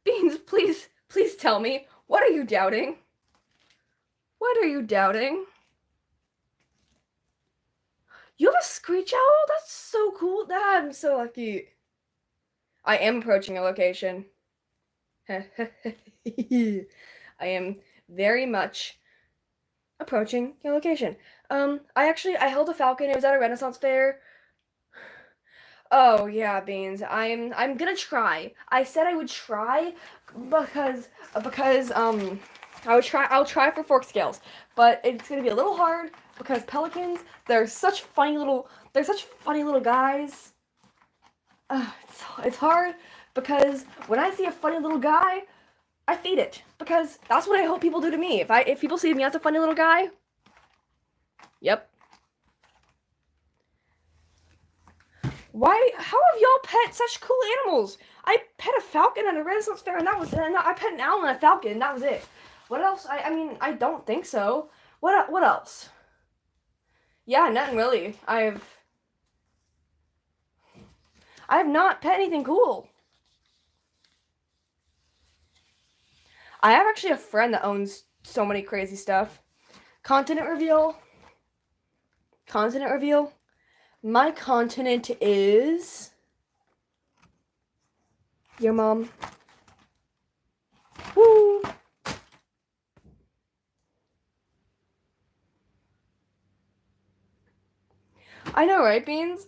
Beans, please tell me. What are you doubting? What are you doubting? You have a screech owl? That's so cool. I'm so lucky. I am approaching a location. I am very much approaching your location. I held a falcon. It was at a Renaissance fair. Oh yeah, Beans. I'm gonna try. I said I would try because I'll try for fork scales, but it's gonna be a little hard because pelicans they're such funny little guys. It's hard because when I see a funny little guy, I feed it because that's what I hope people do to me. If people see me as a funny little guy, yep. Why? How have y'all pet such cool animals? I pet a falcon at a Renaissance fair, and I pet an owl and a falcon, and that was it. What else? I mean, I don't think so. What else? Yeah, nothing really. I have not pet anything cool. I have actually a friend that owns so many crazy stuff. Continent reveal. Continent reveal. My continent is your mom. Woo! I know, right, Beans?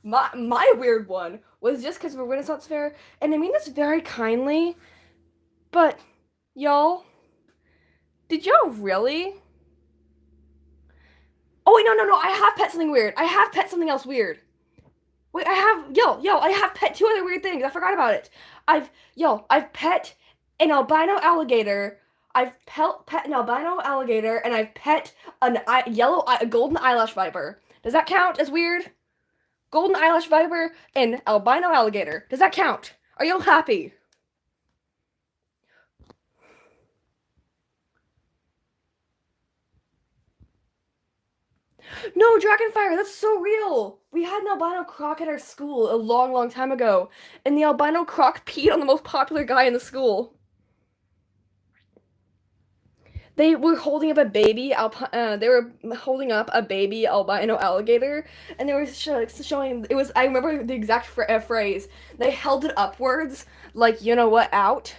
My weird one was just because we're Renaissance Fair, and I mean this very kindly, but y'all, did y'all really? Oh wait, no, I have pet something weird. I have pet something else weird. Wait, I have pet two other weird things. I forgot about it. I've pet an albino alligator. Pet an albino alligator, and I've pet a golden eyelash viper. Does that count as weird? Golden eyelash viper and albino alligator. Does that count? Are you happy? No, Dragonfire, that's so real. We had an albino croc at our school a long time ago, and the albino croc peed on the most popular guy in the school. They were holding up a baby they were holding up a baby albino alligator, and they were showing it was I remember the exact phrase. They held it upwards like you know what out.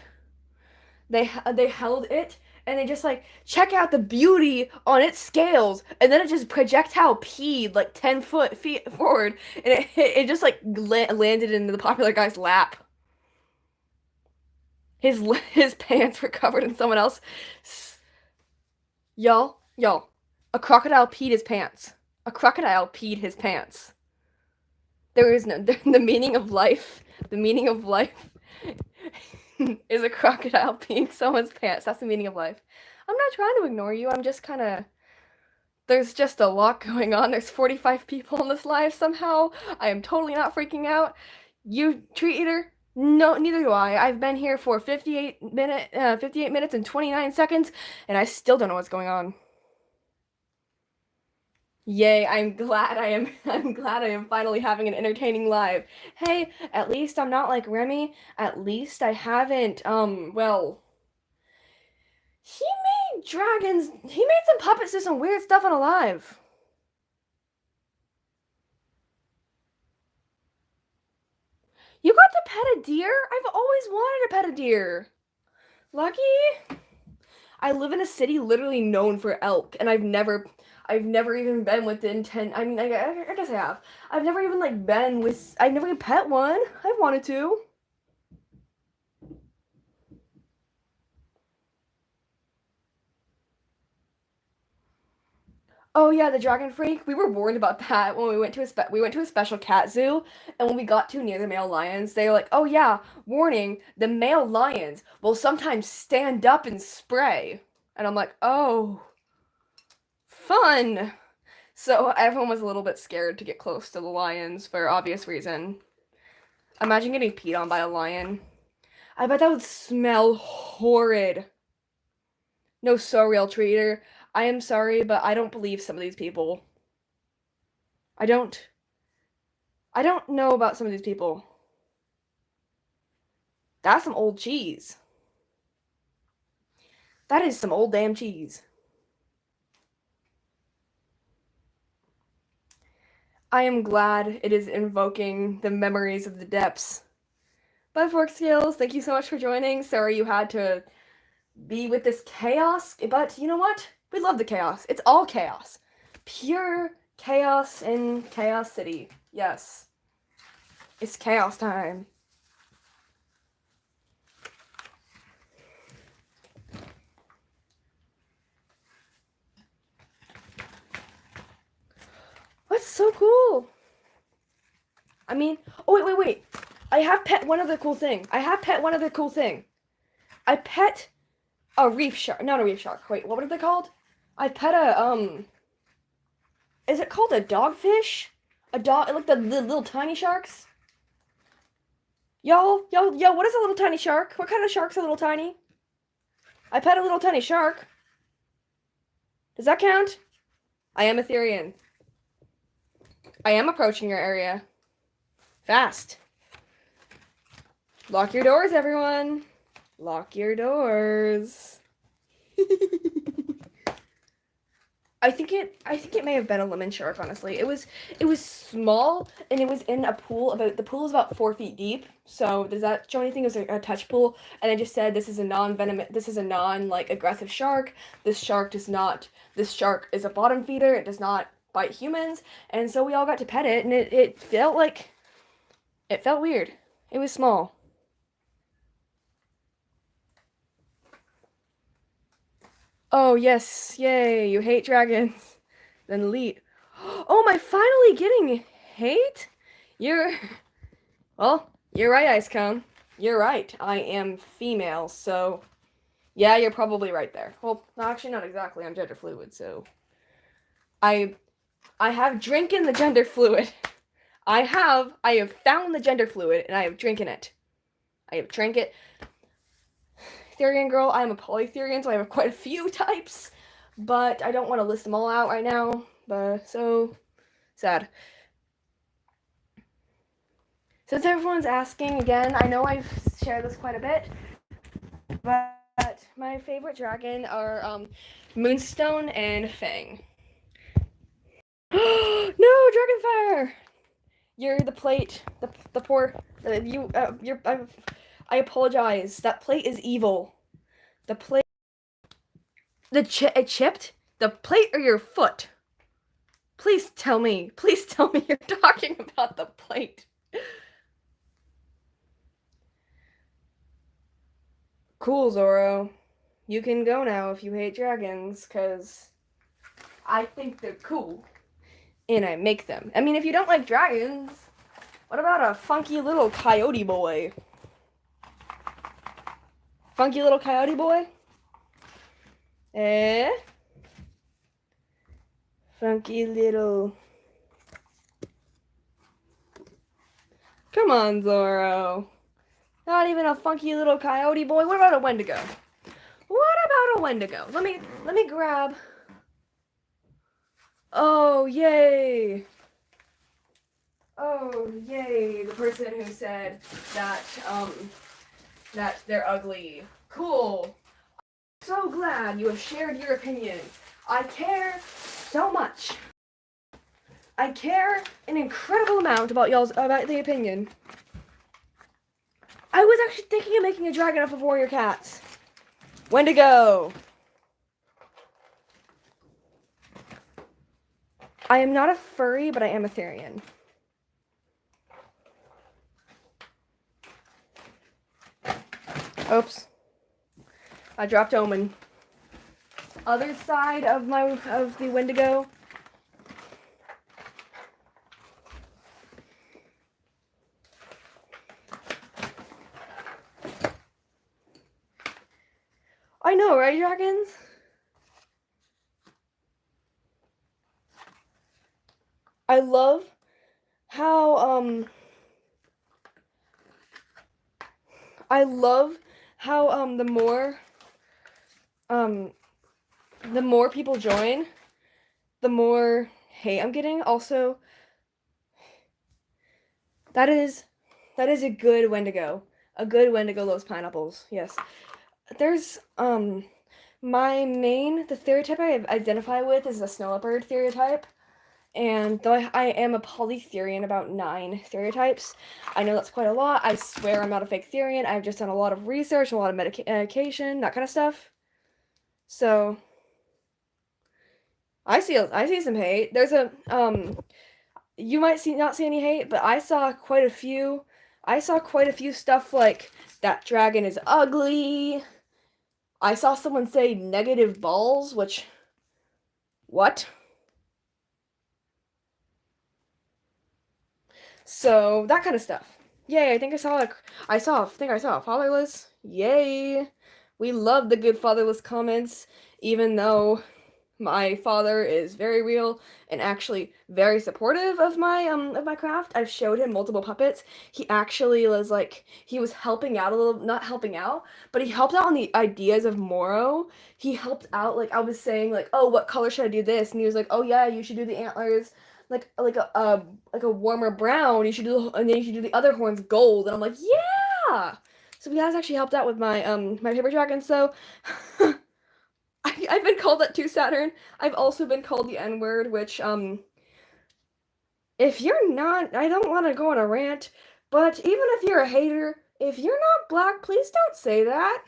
They held it and they just like check out the beauty on its scales, and then it just projectile peed like 10 feet forward, and it just like landed into the popular guy's lap. His pants were covered in someone else. Y'all, a crocodile peed his pants. A crocodile peed his pants. There is no the meaning of life. The meaning of life is a crocodile peeing someone's pants. That's the meaning of life. I'm not trying to ignore you. I'm just kind of. There's just a lot going on. There's 45 people in this live somehow. I am totally not freaking out. You treat eater? No, neither do I. I've been here for 58 minutes and 29 seconds, and I still don't know what's going on. Yay, I'm glad I am finally having an entertaining live. Hey, at least I'm not like Remy. At least I haven't, well, he made some puppets do some weird stuff on a live. You got to pet a deer? I've always wanted to pet a deer. Lucky? I live in a city literally known for elk, and I've never even been within 10. I mean, I guess I have. I've never even like I've never even pet one. I've wanted to. Oh yeah, the dragon freak. We were warned about that when we went to a special cat zoo, and when we got too near the male lions, they were like, "Oh yeah, warning, the male lions will sometimes stand up and spray." And I'm like, "Oh, fun." So everyone was a little bit scared to get close to the lions for obvious reason. Imagine getting peed on by a lion. I bet that would smell horrid. No, so real, treater. I am sorry, but I don't believe some of these people. I don't. I don't know about some of these people. That's some old cheese. That is some old damn cheese. I am glad it is invoking the memories of the depths. Bye, Fork Scales. Thank you so much for joining. Sorry you had to be with this chaos, but you know what? We love the chaos. It's all chaos. Pure chaos in Chaos City. Yes. It's chaos time. That's so cool. I mean, oh, wait. I have pet one other cool thing. I pet a reef shark. Not a reef shark. Wait, what are they called? I pet a, is it called a dogfish? A dog, like the little tiny sharks? Y'all, what is a little tiny shark? What kind of shark's a little tiny? I pet a little tiny shark. Does that count? I am Etherean. I am approaching your area. Fast. Lock your doors, everyone. Lock your doors. I think it may have been a lemon shark, honestly. It was small, and it was in a pool the pool is about 4 feet deep. So does that show anything? It was a touch pool, and I just said this is a non like aggressive shark. This shark is a bottom feeder. It does not bite humans. And so we all got to pet it, and it felt weird. It was small. Oh, yes. Yay. You hate dragons. Then elite. Oh, am I finally getting hate? Well, you're right, Ice Cone. You're right. I am female, so yeah, you're probably right there. Well, actually, not exactly. I'm gender fluid, so I have drinking the gender fluid. I have found the gender fluid, and I have drinking it. I have drank it. Therian girl, I am a polytherian, so I have quite a few types, but I don't want to list them all out right now, but so sad. Since everyone's asking again, I know I've shared this quite a bit, but my favorite dragon are Moonstone and Fang. No, Dragonfire! You're the plate. The poor I apologize. That plate is evil. The plate. It chipped? The plate or your foot? Please tell me you're talking about the plate. Cool, Zoro. You can go now if you hate dragons, because I think they're cool. And I make them. I mean, if you don't like dragons, what about a funky little coyote boy? Funky little coyote boy? Funky little... Come on, Zoro. Not even a funky little coyote boy. What about a Wendigo? Let me grab... Oh, yay! Oh, yay! The person who said that they're ugly. Cool. I'm so glad you have shared your opinion. I care so much. I care an incredible amount about the opinion. I was actually thinking of making a dragon off of warrior cats. Wendigo. I am not a furry, but I am a Therian. Oops. I dropped Omen. Other side of the Wendigo. I know, right, dragons? I love how the more people join, the more hate I'm getting. Also, that is a good Wendigo. A good Wendigo loves pineapples. Yes. There's the stereotype I identify with is a snow leopard stereotype. And though I am a polytherian, about 9 stereotypes, I know that's quite a lot. I swear I'm not a fake Therian. I've just done a lot of research, a lot of medication, that kind of stuff. So, I see some hate. There's a, you might not see any hate, but I saw quite a few. I saw quite a few stuff like that dragon is ugly. I saw someone say negative balls, which what? So that kind of stuff. Yay, I saw a fatherless. Yay. We love the good fatherless comments, even though my father is very real and actually very supportive of my craft. I've showed him multiple puppets. He actually was like he was helping out a little, not helping out, but he helped out on the ideas of Moro. He helped out like I was saying like, "Oh, what color should I do this?" And he was like, "Oh yeah, you should do the antlers like a warmer brown. You should do and then you should do the other horns gold." And I'm like, "Yeah." So he has actually helped out with my paper dragon. So I've been called that too, Saturn. I've also been called the N word, which if you're not, I don't want to go on a rant, but even if you're a hater, if you're not black, please don't say that.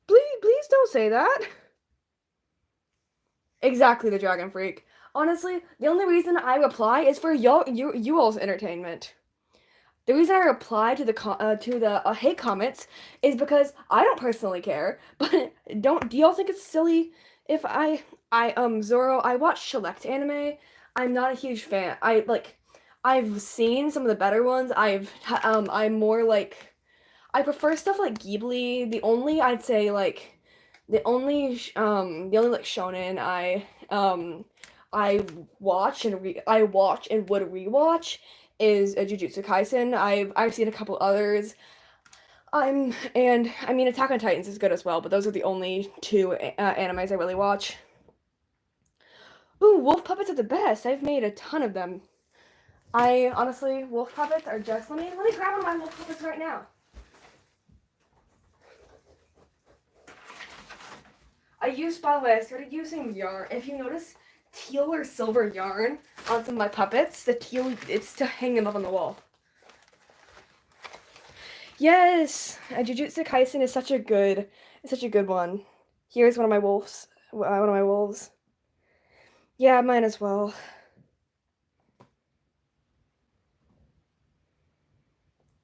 Please don't say that. Exactly, the Dragon Freak. Honestly, the only reason I reply is for you all's entertainment. The reason I reply to the hate comments is because I don't personally care. But do y'all think it's silly if Zoro, I watch select anime. I'm not a huge fan. I've seen some of the better ones. I'm more like I prefer stuff like Ghibli. The only I'd say like the only like shonen I I watch and would rewatch is a Jujutsu Kaisen. I've seen a couple others. And I mean Attack on Titans is good as well, but those are the only two animes I really watch. Ooh, wolf puppets are the best. I've made a ton of them. I honestly, wolf puppets are just let me grab one of my wolf puppets right now. By the way, I started using yarn. If you notice teal or silver yarn on some of my puppets, the teal, it's to hang them up on the wall. Yes, Jujutsu Kaisen is such a good one. Here's one of my wolves. Yeah, mine as well.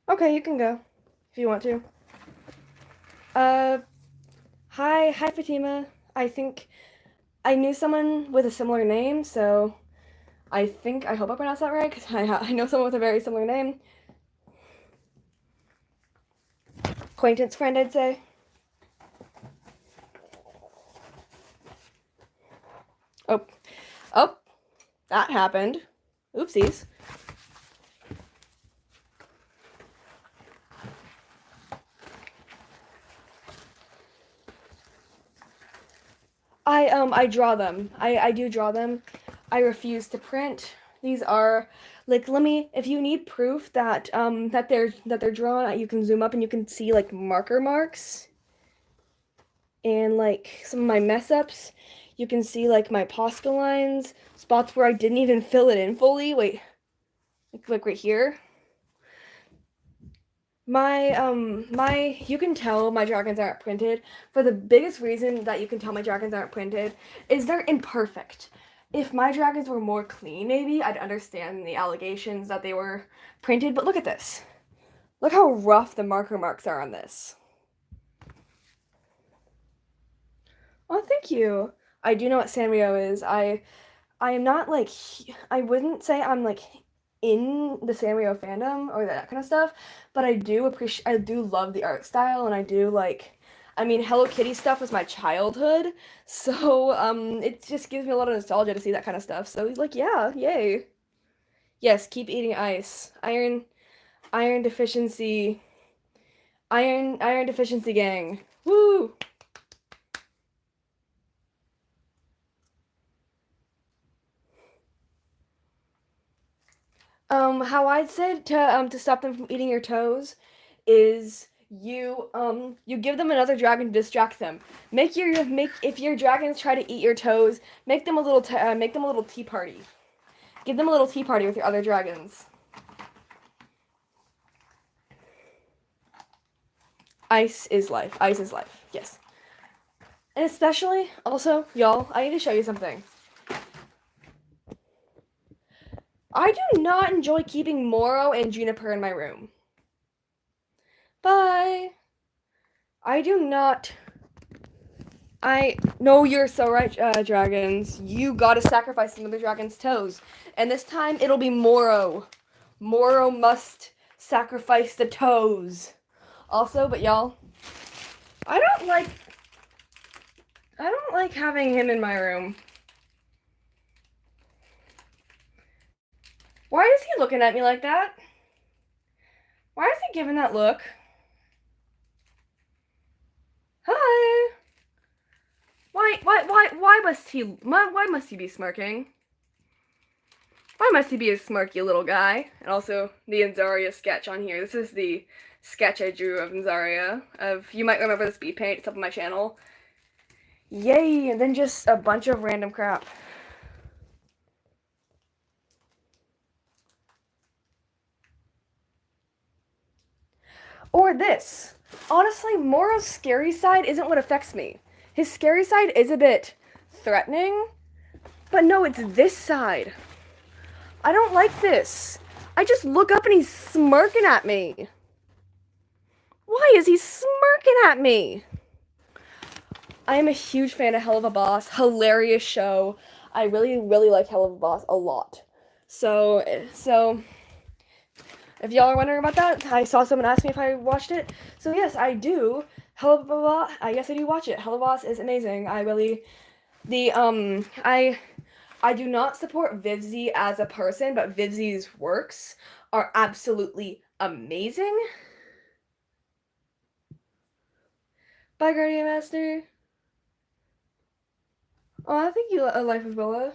Okay, you can go if you want to. Uh, hi Fatima. I think I knew someone with a similar name, so I hope I pronounced that right because I know someone with a very similar name. Acquaintance friend, I'd say. Oh, oh, that happened. Oopsies. I draw them. I do draw them. I refuse to print. These are like let me if you need proof that they're drawn, you can zoom up and you can see like marker marks and like some of my mess ups. You can see like my posca lines, spots where I didn't even fill it in fully. Wait, like right here. My you can tell my dragons aren't printed for the biggest reason that you can tell my dragons aren't printed is they're imperfect. If my dragons were more clean, maybe I'd understand the allegations that they were printed, but look at this. Look how rough the marker marks are on this. Oh, thank you. I do know what Sanrio is. I am not like I wouldn't say I'm like in the Sanrio fandom or that kind of stuff, but I do love the art style and I do like I mean Hello Kitty stuff was my childhood, so it just gives me a lot of nostalgia to see that kind of stuff. So he's like, yeah, yay. Yes, keep eating ice. Iron deficiency iron deficiency gang. Woo! How I'd say to stop them from eating your toes is you give them another dragon to distract them. Make if your dragons try to eat your toes, make them a little tea party. Give them a little tea party with your other dragons. Ice is life. Ice is life. Yes. And especially also, y'all, I need to show you something. I do not enjoy keeping Moro and Juniper in my room. Bye. I do not. No, you're so right, dragons. You gotta sacrifice some of the dragon's toes. And this time it'll be Moro. Moro must sacrifice the toes. Also, but y'all, I don't like having him in my room. Why is he looking at me like that? Why is he giving that look? Hi. Why must he be smirking? Why must he be a smirky little guy? And also the Nzaria sketch on here. This is the sketch I drew of Nzaria. You might remember the speed paint. It's up on my channel. Yay! And then just a bunch of random crap. Or this. Honestly, Moro's scary side isn't what affects me. His scary side is a bit threatening, but no, it's this side. I don't like this. I just look up and he's smirking at me. Why is he smirking at me? I am a huge fan of Hell of a Boss. Hilarious show. I really, really like Hell of a Boss a lot. So if y'all are wondering about that, I saw someone ask me if I watched it. So yes, I do. Hell of a Boss. I guess I do watch it. Hell of a Boss is amazing. I do not support Vivzy as a person, but Vivzy's works are absolutely amazing. Bye, Guardian Master. Oh, I think you a Life of Bella.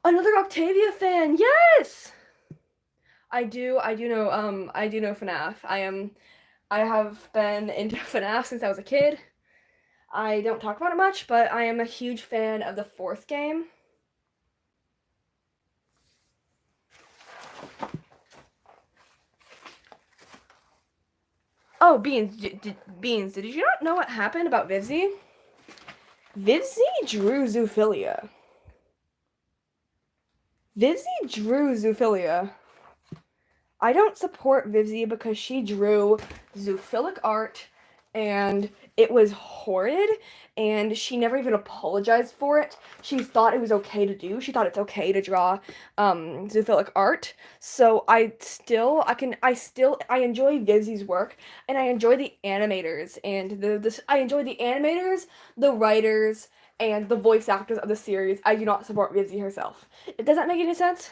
Another Octavia fan. Yes. I do know FNAF. I have been into FNAF since I was a kid. I don't talk about it much, but I am a huge fan of the 4th game. Oh, Beans, Beans, did you not know what happened about Vivzy? Vivzy drew zoophilia. I don't support Vivzy because she drew zoophilic art and it was horrid and she never even apologized for it. She thought it was okay to do. She thought it's okay to draw zoophilic art. So I enjoy Vivzy's work and I enjoy the animators and I enjoy the animators, the writers, and the voice actors of the series. I do not support Vivzy herself. Does that make any sense?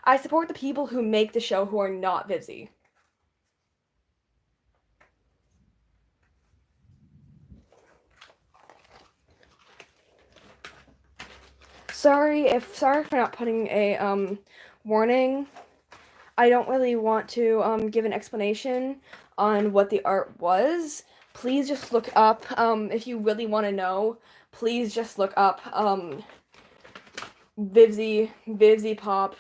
I support the people who make the show who are not Vivzy. Sorry for not putting a warning. I don't really want to give an explanation on what the art was. Please just look up if you really want to know. Please just look up Vivzy Pop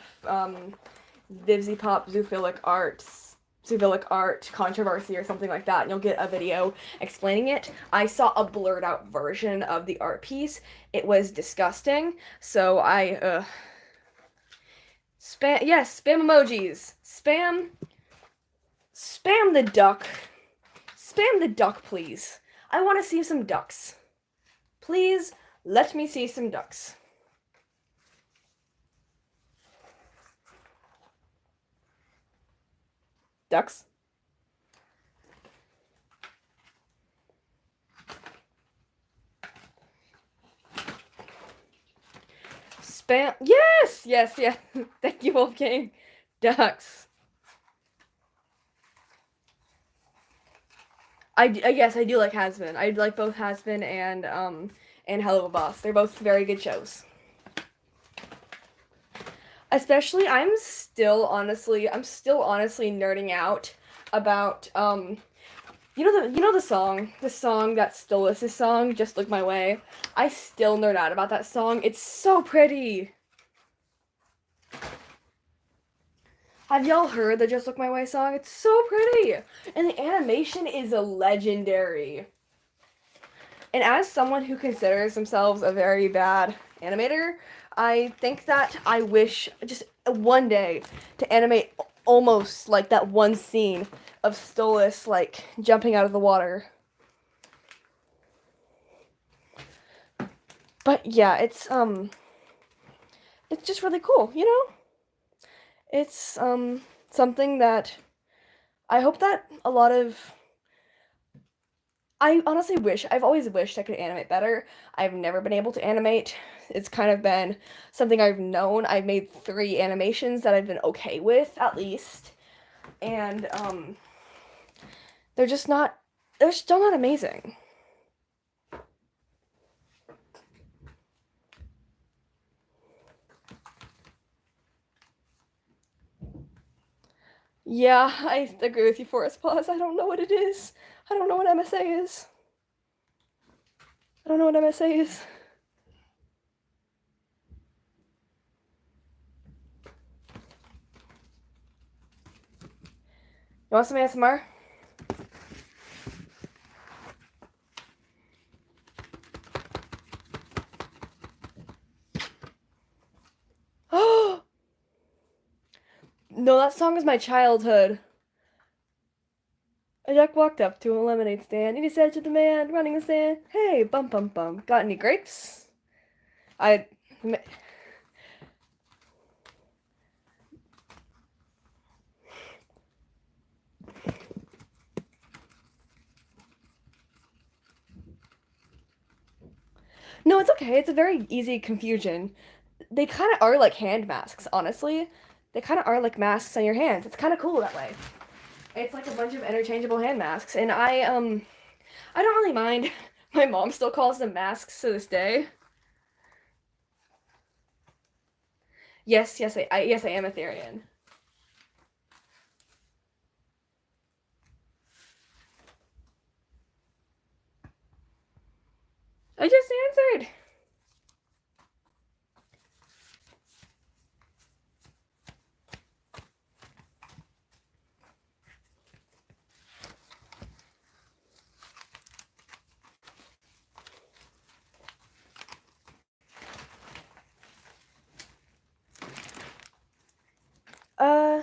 zoophilic art controversy or something like that, and you'll get a video explaining it. I saw a blurred out version of the art piece. It was disgusting. So spam emojis. Spam the duck. Spam the duck, please. I want to see some ducks. Please let me see some ducks. Ducks. Spam. Yes. Thank you, Wolf King. Ducks. Yes, I do like Has-Been. I like both Has-Been and Hell of a Boss. They're both very good shows. Especially, I'm still honestly nerding out about you know the song that Stolas' song, Just Look My Way. I still nerd out about that song. It's so pretty. Have y'all heard the Just Look My Way song? It's so pretty. And the animation is legendary. And as someone who considers themselves a very bad animator, I think that I wish just one day to animate almost like that one scene of Stolas like jumping out of the water. But yeah, it's just really cool, you know? It's something that I hope that a lot of I honestly wish, I've always wished I could animate better. I've never been able to animate. It's kind of been something I've known. I've made 3 animations that I've been okay with, at least. And, they're just not, they're still not amazing. Yeah, I agree with you, Forest Paws. I don't know what it is. I don't know what MSA is. I don't know what MSA is. You want some ASMR? Oh! No, that song is my childhood. A duck walked up to a lemonade stand, and he said to the man running the stand, "Hey, bum bum bum, got any grapes?" I. No, it's okay. It's a very easy confusion. They kind of are like hand masks, honestly. They kind of are like masks on your hands. It's kind of cool that way. It's like a bunch of interchangeable hand masks, and I don't really mind. My mom still calls them masks to this day. Yes, I am Etherean. I just answered. Uh,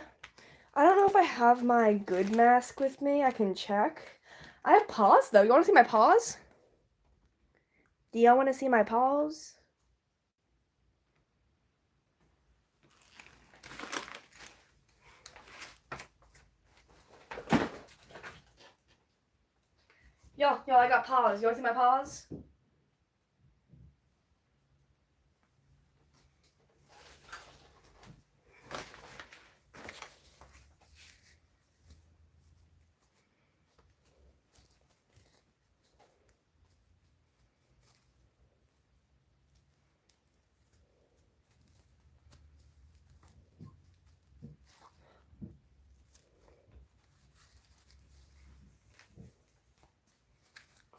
I don't know if I have my good mask with me. I can check. I have paws though. You want to see my paws? Do y'all want to see my paws? Yo, I got paws. You want to see my paws?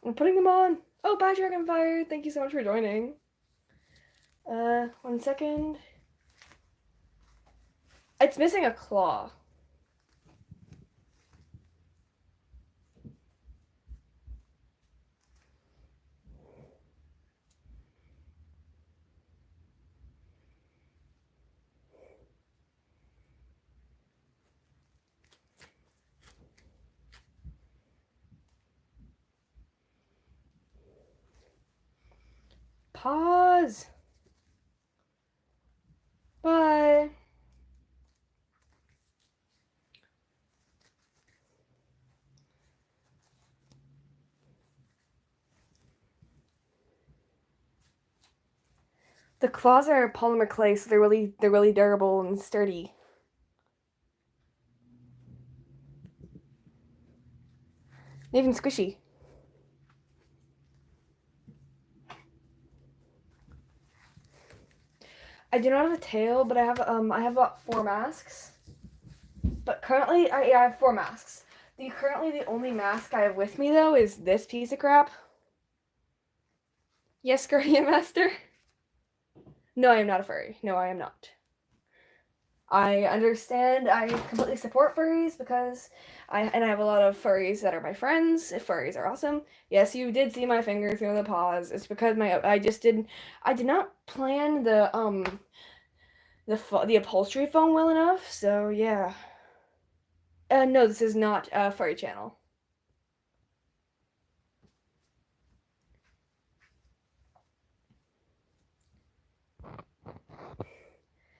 I'm putting them on. Oh, bye, Dragonfire. Thank you so much for joining. 1 second. It's missing a claw. Pause. Bye. The claws are polymer clay, so they're really durable and sturdy. Even squishy. I do not have a tail, but I have about 4 masks. But currently I have 4 masks. Currently the only mask I have with me though is this piece of crap. Yes, Guardian Master. No, I am not a furry. No, I am not. I understand. I completely support furries because I have a lot of furries that are my friends. Furries are awesome. Yes, you did see my finger through the paws. It's because I did not plan the upholstery foam well enough. So yeah. No, this is not a furry channel.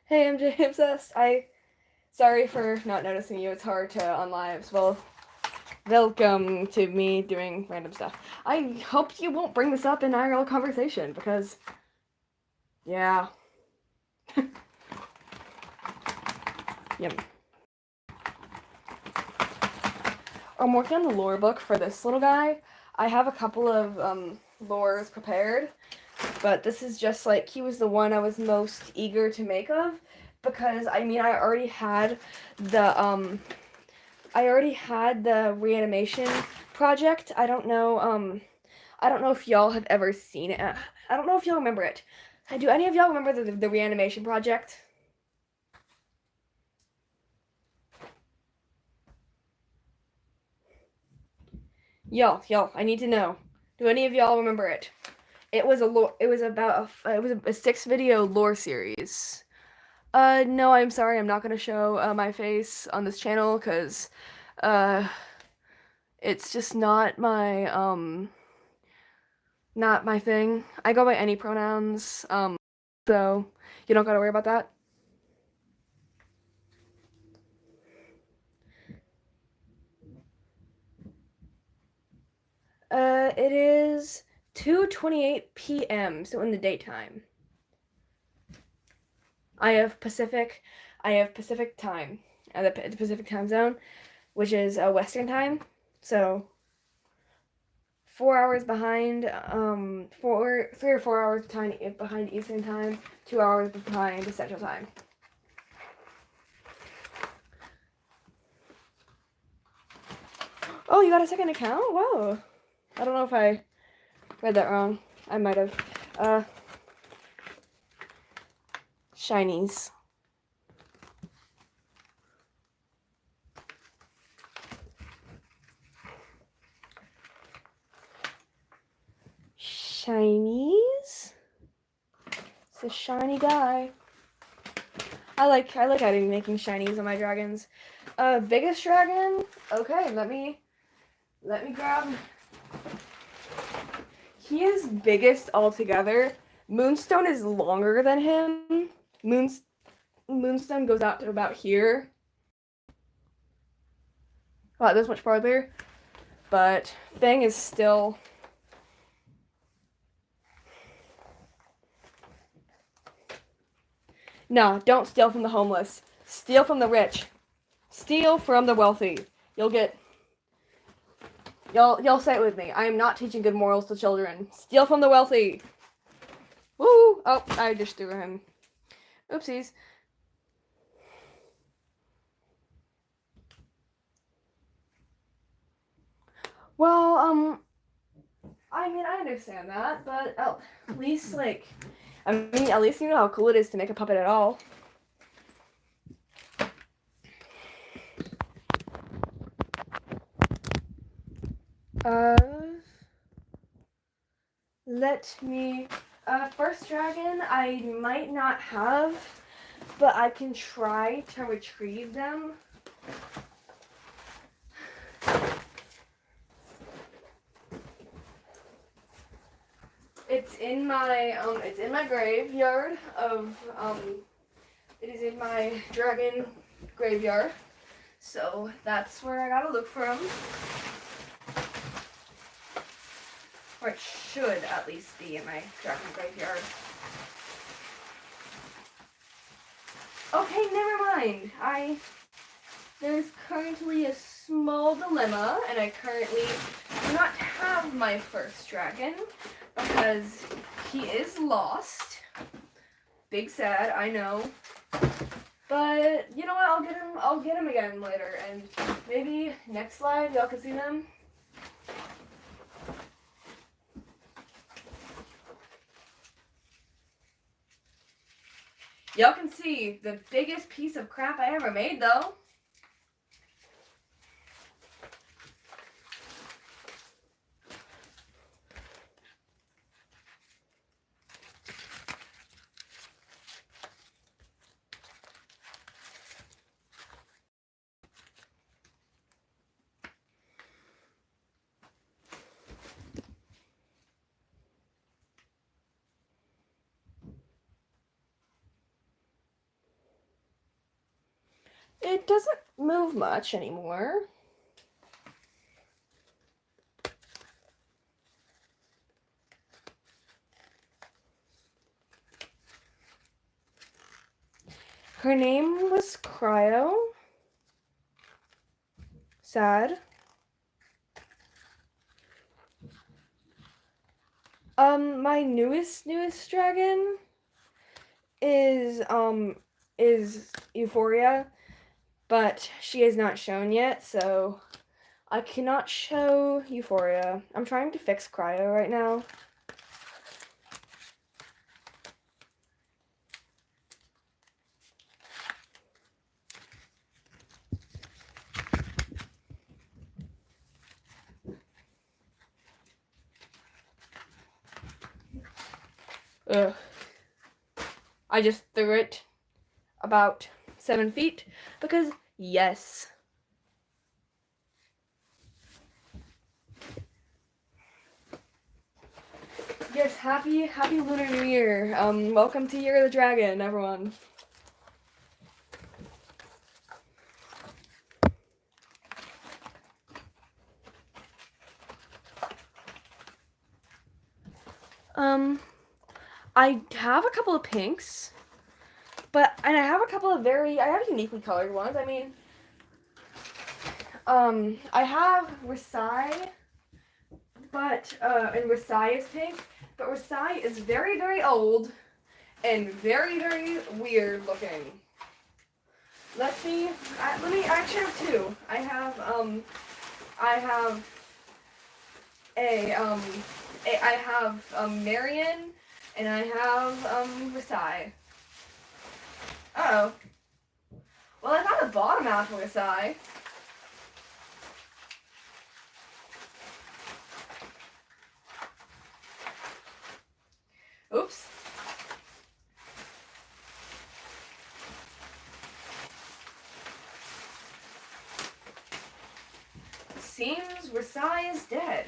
Hey, MJ Obsessed. Sorry for not noticing you. It's hard to on lives. Well, welcome to me doing random stuff. I hope you won't bring this up in IRL conversation because, yeah. Yep. I'm working on the lore book for this little guy. I have a couple of lores prepared, but this is just like he was the one I was most eager to make of because I mean I already had the reanimation project. I don't know if y'all have ever seen it. I don't know if y'all remember it. Do any of y'all remember the reanimation project? Y'all, I need to know. Do any of y'all remember it? It was about it was a 6-video lore series. No, I'm sorry. I'm not gonna show my face on this channel because uh it's just not my thing. I go by any pronouns. So you don't gotta worry about that. It is 2:28 p.m., so in the daytime. I have Pacific time, the Pacific time zone, which is Western time. So 4 hours behind, 3 or 4 hours behind Eastern time, 2 hours behind Central time. Oh, you got a second account? Whoa. I don't know if I read that wrong. I might have. Shinies. Shinies? It's a shiny guy. I like making shinies on my dragons. Biggest dragon? Okay, let me grab. He is biggest altogether. Moonstone is longer than him. Moonstone goes out to about here. About this much farther. But Fang is still. No, don't steal from the homeless. Steal from the rich. Steal from the wealthy. You'll say it with me. I am not teaching good morals to children. Steal from the wealthy. Woo! Oh, I just threw him. Oopsies. Well, I mean, I understand that, but at least, at least you know how cool it is to make a puppet at all. Let me, first dragon I might not have, but I can try to retrieve them. It's in my graveyard of, it is in my dragon graveyard. So that's where I gotta look for them. Or it should at least be in my dragon graveyard. Okay, never mind. There's currently a small dilemma, and I currently do not have my first dragon because he is lost. Big sad, I know. But you know what? I'll get him again later, and maybe next live y'all can see them. Y'all can see the biggest piece of crap I ever made, though. It doesn't move much anymore. Her name was Cryo. Sad. My newest dragon is Euphoria, but she is not shown yet, so I cannot show Euphoria. I'm trying to fix Cryo right now. Ugh. I just threw it about 7 feet because yes. Yes, happy Lunar New Year. Welcome to Year of the Dragon, everyone. I have a couple of pinks, and I have a couple of I have uniquely colored ones. I mean, I have Rasai, but, and Rasai is pink, but Rasai is very, very old and very, very weird looking. Let me actually have two. I have Marion, and I have, Rasai. Uh-oh. Well, I got a bottom half of Rasai. Oops. Seems Rasai is dead.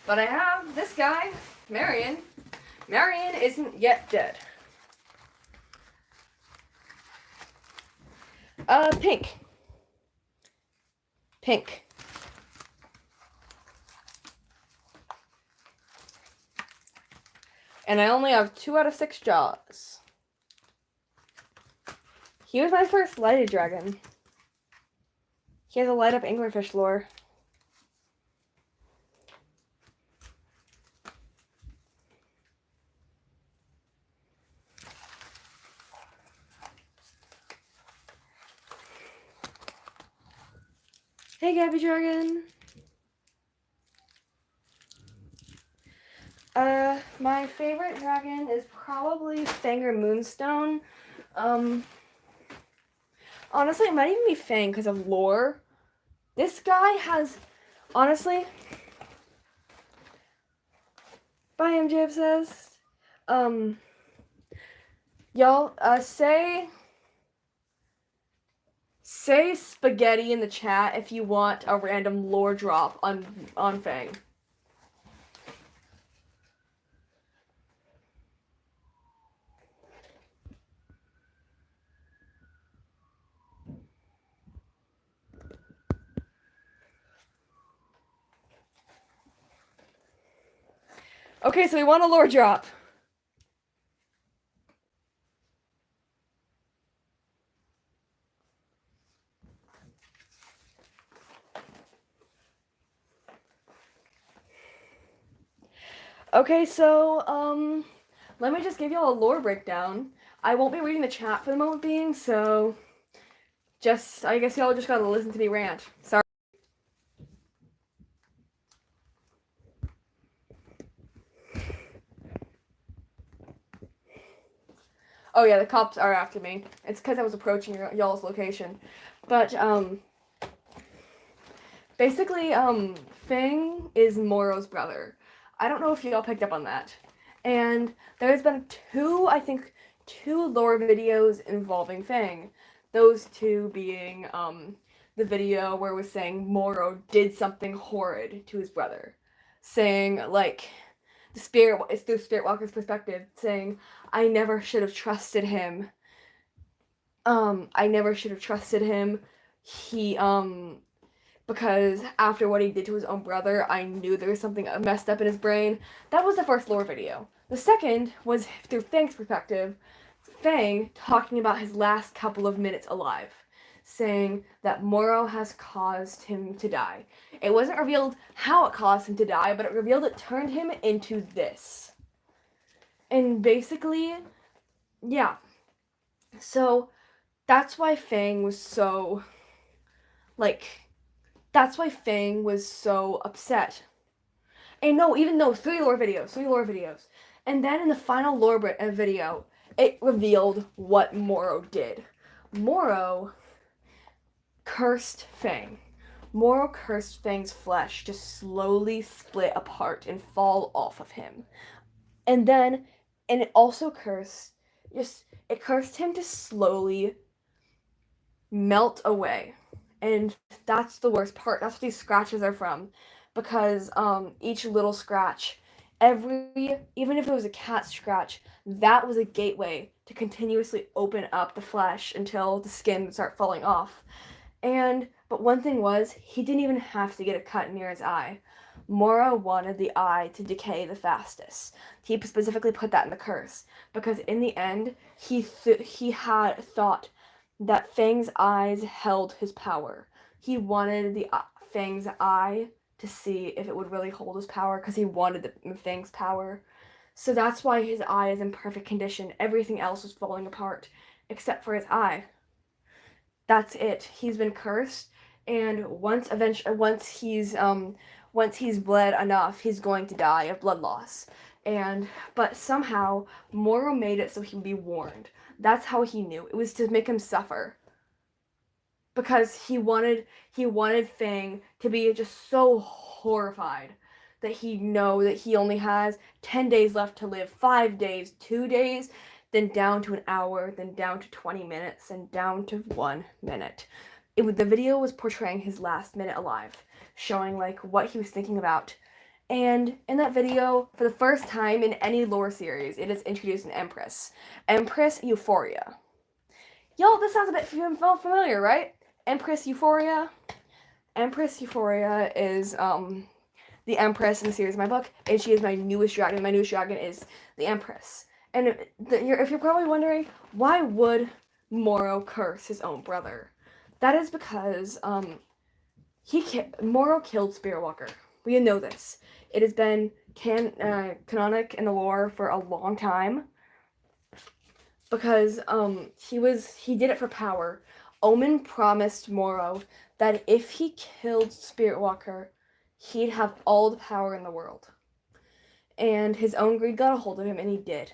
But I have this guy, Marion. Marion isn't yet dead. Pink. Pink. And I only have 2 out of 6 jaws. He was my first lighted dragon. He has a light up anglerfish lure. Hey, Gabby Dragon. My favorite dragon is probably Fanger Moonstone. Honestly, it might even be Fang because of lore. This guy has, honestly, bye MJ Obsessed. Y'all, say spaghetti in the chat if you want a random lore drop on Fang. Okay, so we want a lore drop. Okay, so, let me just give y'all a lore breakdown. I won't be reading the chat for the moment being, so I guess y'all just gotta listen to me rant. Sorry. Oh yeah, the cops are after me. It's because I was approaching y'all's location. But, basically, Fang is Moro's brother. I don't know if y'all picked up on that. And there's been two lore videos involving Fang. Those two being, the video where it was saying Moro did something horrid to his brother. Saying, like, it's through Spirit Walker's perspective, saying, I never should have trusted him. I never should have trusted him. He, because after what he did to his own brother, I knew there was something messed up in his brain. That was the first lore video. The second was through Fang's perspective, Fang talking about his last couple of minutes alive, saying that Moro has caused him to die. It wasn't revealed how it caused him to die, but it revealed it turned him into this. And basically, yeah. So, that's why Fang was so, that's why Fang was so upset. And no, even though three lore videos. And then in the final lore video, it revealed what Moro did. Moro cursed Fang. Moro cursed Fang's flesh to slowly split apart and fall off of him. And it also cursed him to slowly melt away. And that's the worst part. That's what these scratches are from. Because each little scratch, even if it was a cat scratch, that was a gateway to continuously open up the flesh until the skin would start falling off. But one thing was, he didn't even have to get a cut near his eye. Moro wanted the eye to decay the fastest. He specifically put that in the curse. Because in the end, he had thought that Fang's eyes held his power. He wanted the Fang's eye to see if it would really hold his power, because he wanted the Fang's power. So that's why his eye is in perfect condition. Everything else was falling apart, except for his eye. That's it. He's been cursed, and once he's bled enough, he's going to die of blood loss. But somehow Moro made it so he would be warned. That's how he knew. It was to make him suffer. Because he wanted Fang to be just so horrified that he know that he only has 10 days left to live, 5 days, 2 days, then down to an hour, then down to 20 minutes, and down to 1 minute. The video was portraying his last minute alive, showing like what he was thinking about. And in that video, for the first time in any lore series, it is introduced an Empress. Empress Euphoria. Y'all, this sounds a bit familiar, right? Empress Euphoria. Empress Euphoria is the Empress in the series of my book, and she is my newest dragon. My newest dragon is the Empress. And if you're probably wondering, why would Moro curse his own brother? That is because Moro killed Spirit Walker. We know this. It has been canonic in the lore for a long time. Because he did it for power. Omen promised Moro that if he killed Spirit Walker, he'd have all the power in the world. And his own greed got a hold of him, and he did.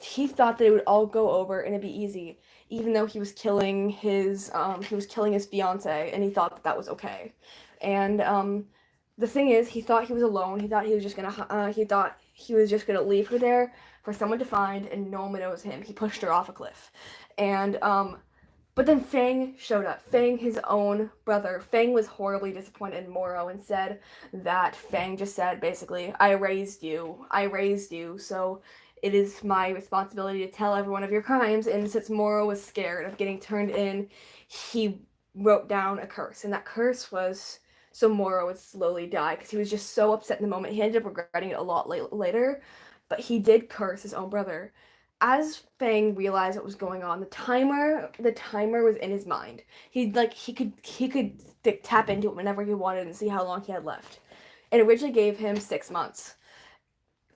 He thought that it would all go over and it'd be easy, even though he was killing his fiance, and he thought that was okay. And the thing is, he thought he was alone. He thought he was just gonna leave her there for someone to find, and no one would know it was him. He pushed her off a cliff, but then Fang showed up. Fang, his own brother. Fang was horribly disappointed in Moro and said that Fang just said, basically, I raised you, so it is my responsibility to tell everyone of your crimes. And since Moro was scared of getting turned in, he wrote down a curse. And that curse was so Moro would slowly die, because he was just so upset in the moment. He ended up regretting it a lot later, but he did curse his own brother. As Fang realized what was going on, the timer was in his mind. He could tap into it whenever he wanted and see how long he had left. It originally gave him 6 months.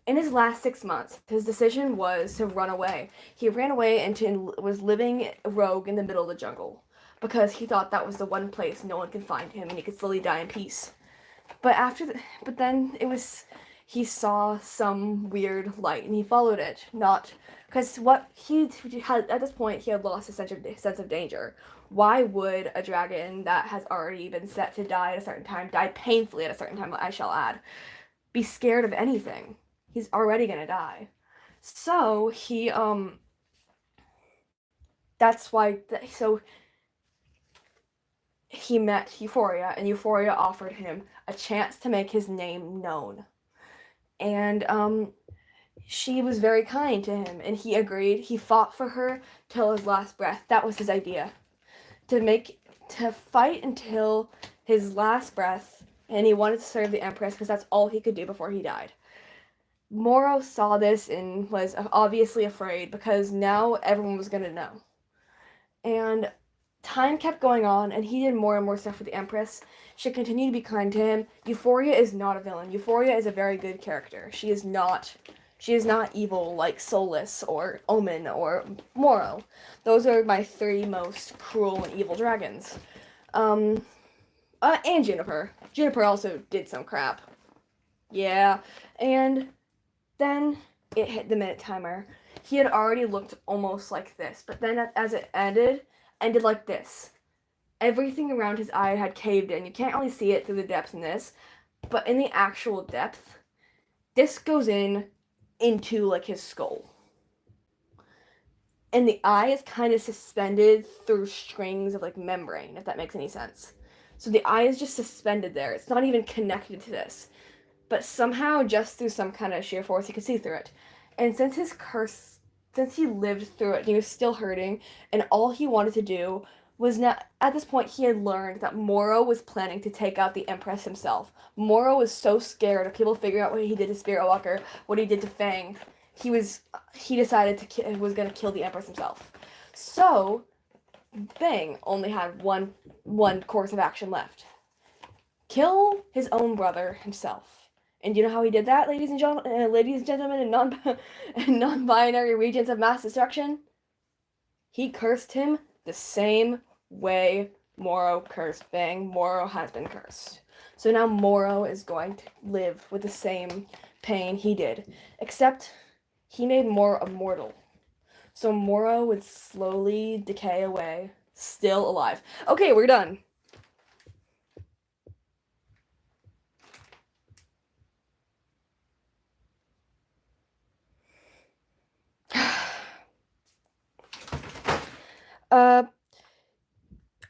In his last 6 months, his decision was to run away. He ran away and was living rogue in the middle of the jungle, because he thought that was the one place no one could find him and he could slowly die in peace. But then he saw some weird light and he followed it. Not because what he had at this point, he had lost his sense of danger. Why would a dragon that has already been set to die at a certain time, die painfully at a certain time, I shall add, be scared of anything? He's already gonna die. So that's why, so he met Euphoria, and Euphoria offered him a chance to make his name known. And she was very kind to him, and he agreed. He fought for her till his last breath. That was his idea. To fight until his last breath, and he wanted to serve the Empress because that's all he could do before he died. Moro saw this and was obviously afraid because now everyone was going to know. And time kept going on, and he did more and more stuff for the Empress. She continued to be kind to him. Euphoria is not a villain. Euphoria is a very good character. She is not evil like Solus or Omen or Moro. Those are my three most cruel and evil dragons. And Juniper. Juniper also did some crap. Yeah. And then it hit the minute timer. He had already looked almost like this, but then as it ended like this. Everything around his eye had caved in. You can't really see it through the depth in this, but in the actual depth, this goes into like his skull. And the eye is kind of suspended through strings of like membrane, if that makes any sense. So the eye is just suspended there. It's not even connected to this. But somehow, just through some kind of sheer force, he could see through it. And since he lived through it, he was still hurting, and all he wanted to do was not, at this point, he had learned that Moro was planning to take out the Empress himself. Moro was so scared of people figuring out what he did to Spirit Walker, what he did to Fang. He decided was going to kill the Empress himself. So, Fang only had one course of action left. Kill his own brother himself. And you know how he did that, ladies and gentlemen, and non-binary regions of mass destruction? He cursed him the same way Moro cursed Fang. Moro has been cursed. So now Moro is going to live with the same pain he did, except he made Moro immortal. So Moro would slowly decay away, still alive. Okay, we're done.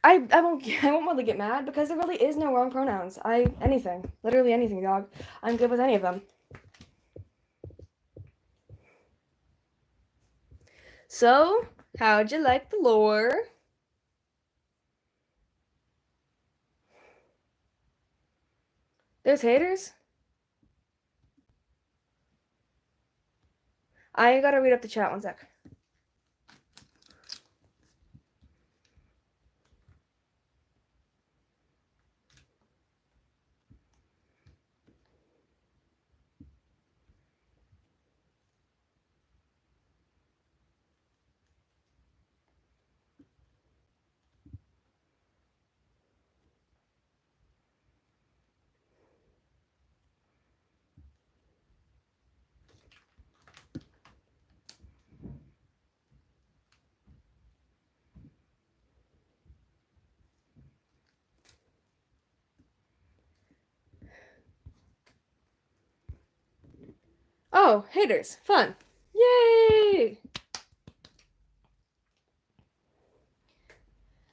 I won't really get mad because there really is no wrong pronouns. Literally anything, dog. I'm good with any of them. So, how'd you like the lore? There's haters? I gotta read up the chat 1 sec. Oh, haters. Fun. Yay!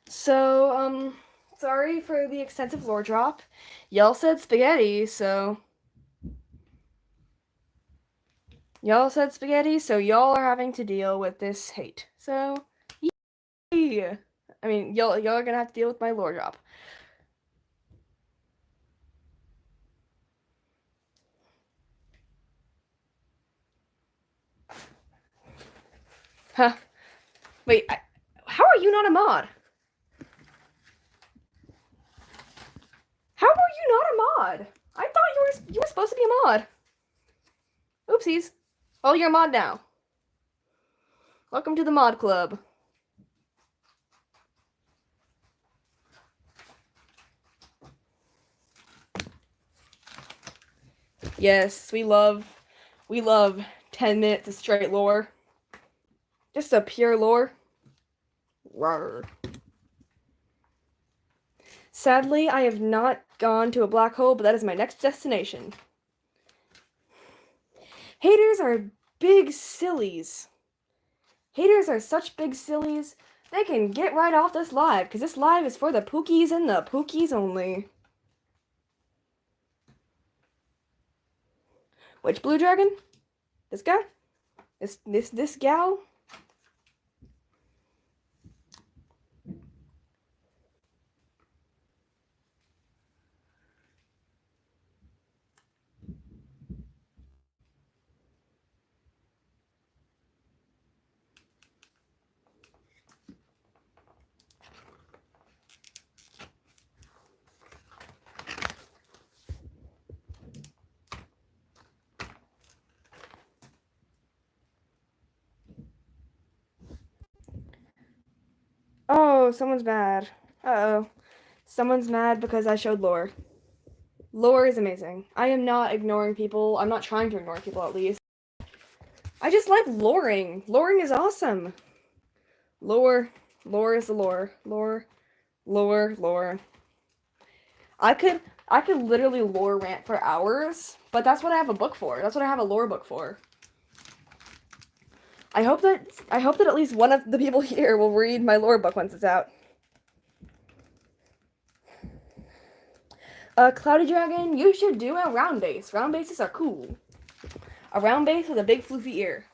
So, sorry for the extensive lore drop. Y'all said spaghetti, so... Y'all are having to deal with this hate. So, yeah. I mean, y'all are gonna have to deal with my lore drop. Huh. Wait, how are you not a mod? How are you not a mod? I thought you were supposed to be a mod. Oopsies. Oh, you're a mod now. Welcome to the mod club. Yes, we love 10 minutes of straight lore. Just a pure lore. Rawr. Sadly, I have not gone to a black hole, but that is my next destination. Haters are big sillies. Haters are such big sillies. They can get right off this live, because this live is for the pookies and the pookies only. Which blue dragon? This guy? This gal? Oh, someone's mad. Uh-oh. Someone's mad because I showed lore. Lore is amazing. I am not ignoring people. I'm not trying to ignore people, at least. I just like loring. Loring is awesome. Lore. Lore is the lore. Lore. Lore. Lore. I could literally lore rant for hours, but that's what I have a book for. That's what I have a lore book for. I hope that at least one of the people here will read my lore book once it's out. Cloudy Dragon, you should do a round base. Round bases are cool. A round base with a big floofy ear.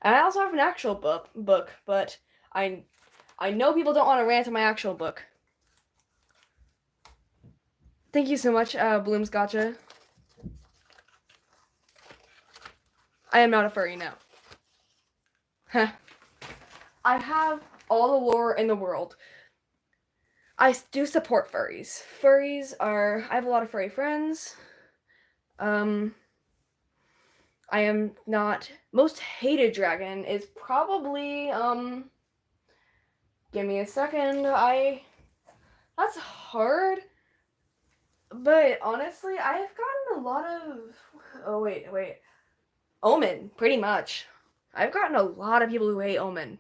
And I also have an actual book, but I know people don't want to rant on my actual book. Thank you so much, Bloom's Gotcha. I am not a furry now. Huh. I have all the lore in the world. I do support furries. I have a lot of furry friends. I am not, most hated dragon is probably, give me a second, that's hard. But honestly, I have gotten a lot of, wait. Omen, pretty much. I've gotten a lot of people who hate Omen.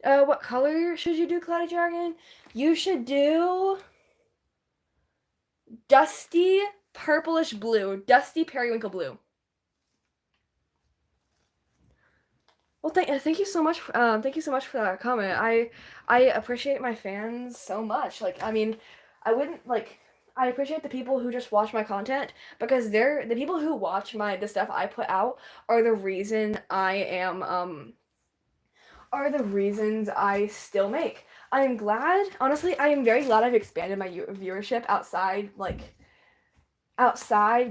What color should you do, Cloudy Dragon? You should do dusty purplish blue, dusty periwinkle blue. Well, thank you so much. Thank you so much for that comment. I appreciate my fans so much. Like, I mean, I wouldn't like. I appreciate the people who just watch my content because they're the people who watch the stuff I put out are the reason I am are the reasons I still make. I am glad, honestly, I am very glad I've expanded my viewership outside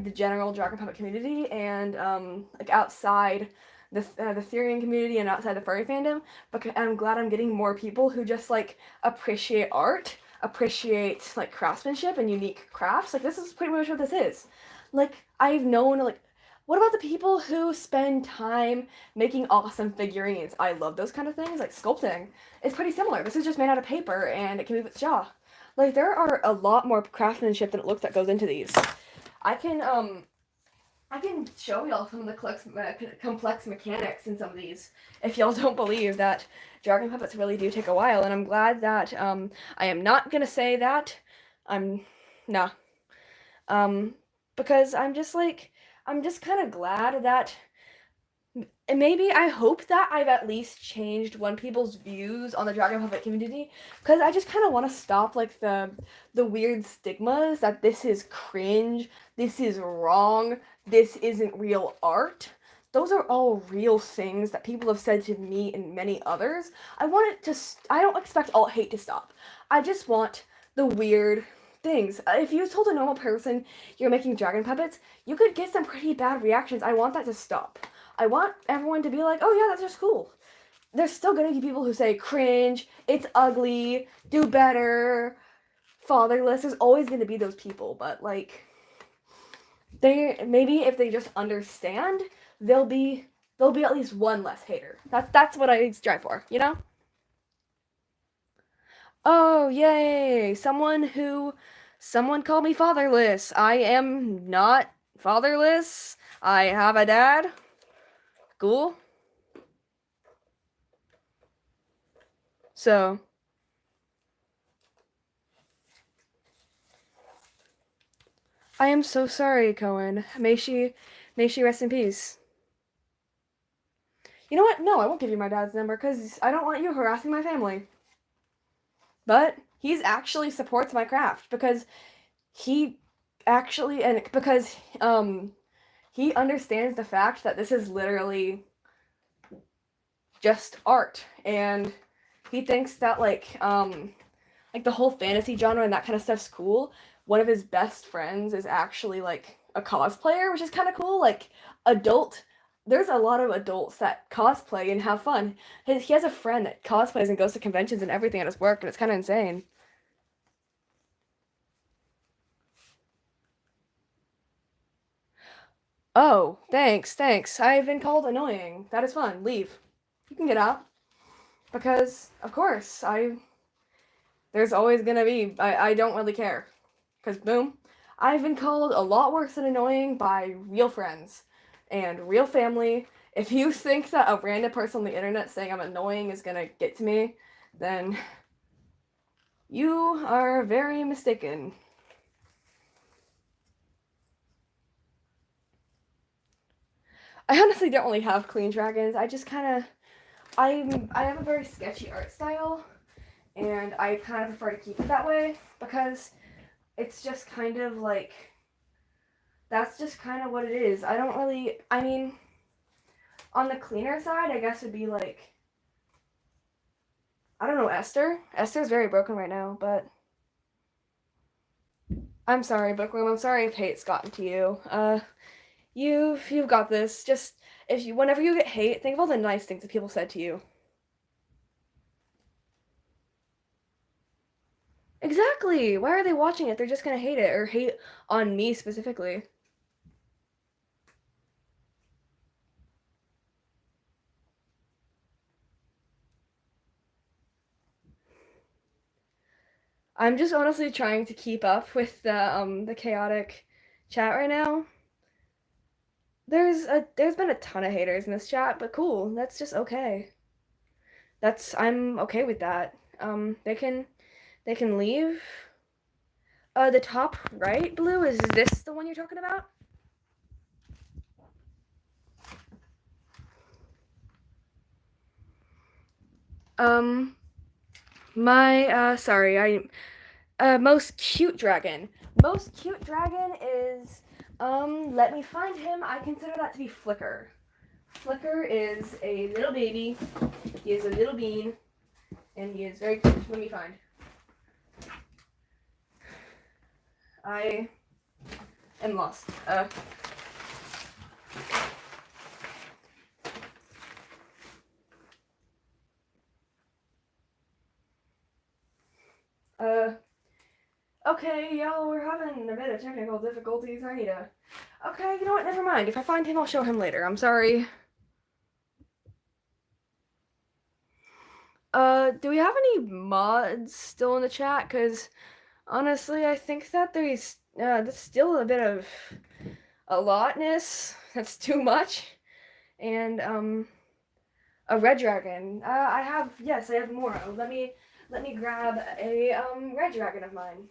the general Dragon Puppet community and like outside the Therian community and outside the furry fandom, because I'm glad I'm getting more people who just like appreciate art, appreciate like craftsmanship and unique crafts. Like this is pretty much what this is. Like I've known like what about the people who spend time making awesome figurines? I love those kind of things. Like sculpting is pretty similar. This is just made out of paper and it can move its jaw. Like there are a lot more craftsmanship than it looks that goes into these. I can show y'all some of the complex mechanics in some of these if y'all don't believe that dragon puppets really do take a while, and I'm glad that I am not gonna say that. Because I'm just kind of glad that maybe I hope that I've at least changed one people's views on the Dragon Puppet community, because I just kind of want to stop like the weird stigmas that this is cringe, this is wrong, this isn't real art. Those are all real things that people have said to me and many others. I don't expect all hate to stop. I just want the weird things. If you told a normal person you're making dragon puppets, you could get some pretty bad reactions. I want that to stop. I want everyone to be like, oh yeah, that's just cool. There's still gonna be people who say cringe, it's ugly, do better, fatherless. There's always gonna be those people, but like, they maybe if they just understand, they'll be at least one less hater. That's what I strive for, you know? Oh, yay! Someone called me fatherless. I am not fatherless. I have a dad. Cool. So, I am so sorry, Cohen. May she rest in peace. You know what? No, I won't give you my dad's number because I don't want you harassing my family. But he's actually supports my craft because he actually and because he understands the fact that this is literally just art, and he thinks that like the whole fantasy genre and that kind of stuff's cool. One of his best friends is actually like a cosplayer, which is kind of cool. Like adult, there's a lot of adults that cosplay and have fun. He has a friend that cosplays and goes to conventions and everything at his work, and it's kind of insane. Oh, thanks. I've been called annoying. That is fun. Leave. You can get out because, of course, I there's always gonna be. I don't really care. Because, boom, I've been called a lot worse than annoying by real friends and real family. If you think that a random person on the internet saying I'm annoying is gonna get to me, then you are very mistaken. I honestly don't really have clean dragons. I just kind of I have a very sketchy art style, and I kind of prefer to keep it that way because it's just kind of like that's just kind of what it is. I don't really. I mean, on the cleaner side, I guess would be like I don't know Esther. Esther's very broken right now, but I'm sorry, Bookworm. I'm sorry if hate's gotten to you. You've got this. Just if you whenever you get hate, think of all the nice things that people said to you. Exactly. Why are they watching it? They're just gonna hate it or hate on me specifically. I'm just honestly trying to keep up with the chaotic chat right now. There's been a ton of haters in this chat, but cool. That's just okay. I'm okay with that. They can leave. The top right blue, is this the one you're talking about? Um, sorry, most cute dragon. Most cute dragon is, let me find him. I consider that to be Flicker. Flicker is a little baby. He is a little bean, and he is very cute. Let me find. I am lost. Uh, okay, y'all, we're having a bit of technical difficulties. I need to. Okay, you know what? Never mind. If I find him, I'll show him later. I'm sorry. Do we have any mods still in the chat? Because honestly, I think that that's still a bit of a lotness. That's too much. And, a red dragon. Yes, I have more. Let me grab a, red dragon of mine.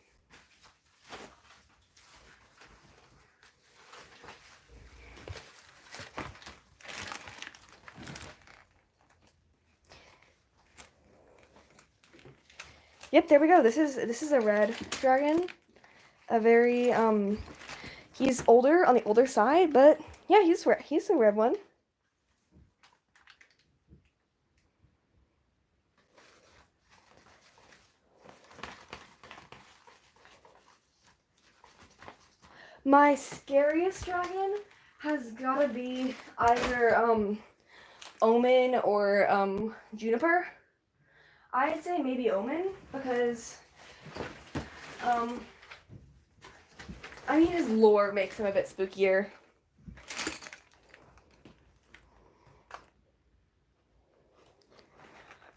Yep, there we go. This is a red dragon. A very he's older on the older side, but yeah, he's a red one. My scariest dragon has gotta be either Omen or Juniper. I'd say maybe Omen because I mean his lore makes him a bit spookier.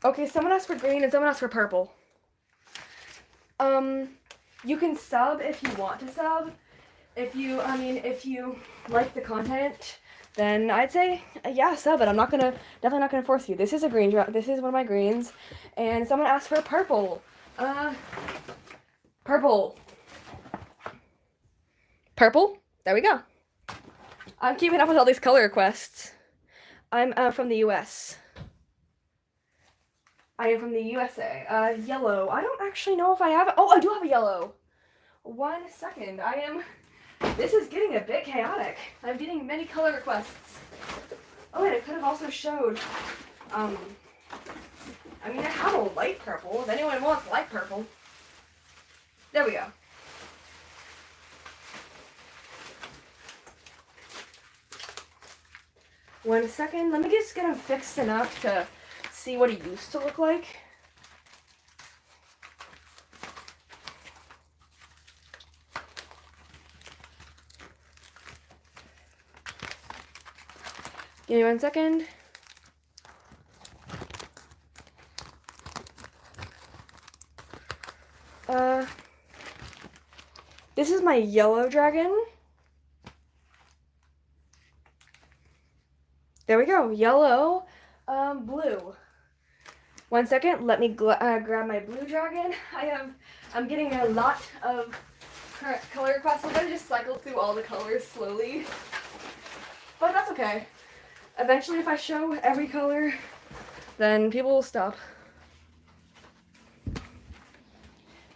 Okay, someone asked for green and someone asked for purple. You can sub if you want to sub. If you like the content, then I'd say yeah, sub it. I'm definitely not gonna force you. This is a green. This is one of my greens, and someone asked for purple. Purple. Purple. There we go. I'm keeping up with all these color requests. I'm from the U.S. I am from the USA. Yellow. I don't actually know if I have it. Oh, I do have a yellow. 1 second. This is getting a bit chaotic. I'm getting many color requests. Oh, and I could have also showed, I have a light purple. If anyone wants light purple. There we go. One second. Let me just get him fixed enough to see what he used to look like. Give me 1 second. This is my yellow dragon. There we go. Yellow, blue. 1 second. Let me grab my blue dragon. I'm getting a lot of current color requests. I'm gonna just cycle through all the colors slowly, but that's okay. Eventually, if I show every color, then people will stop.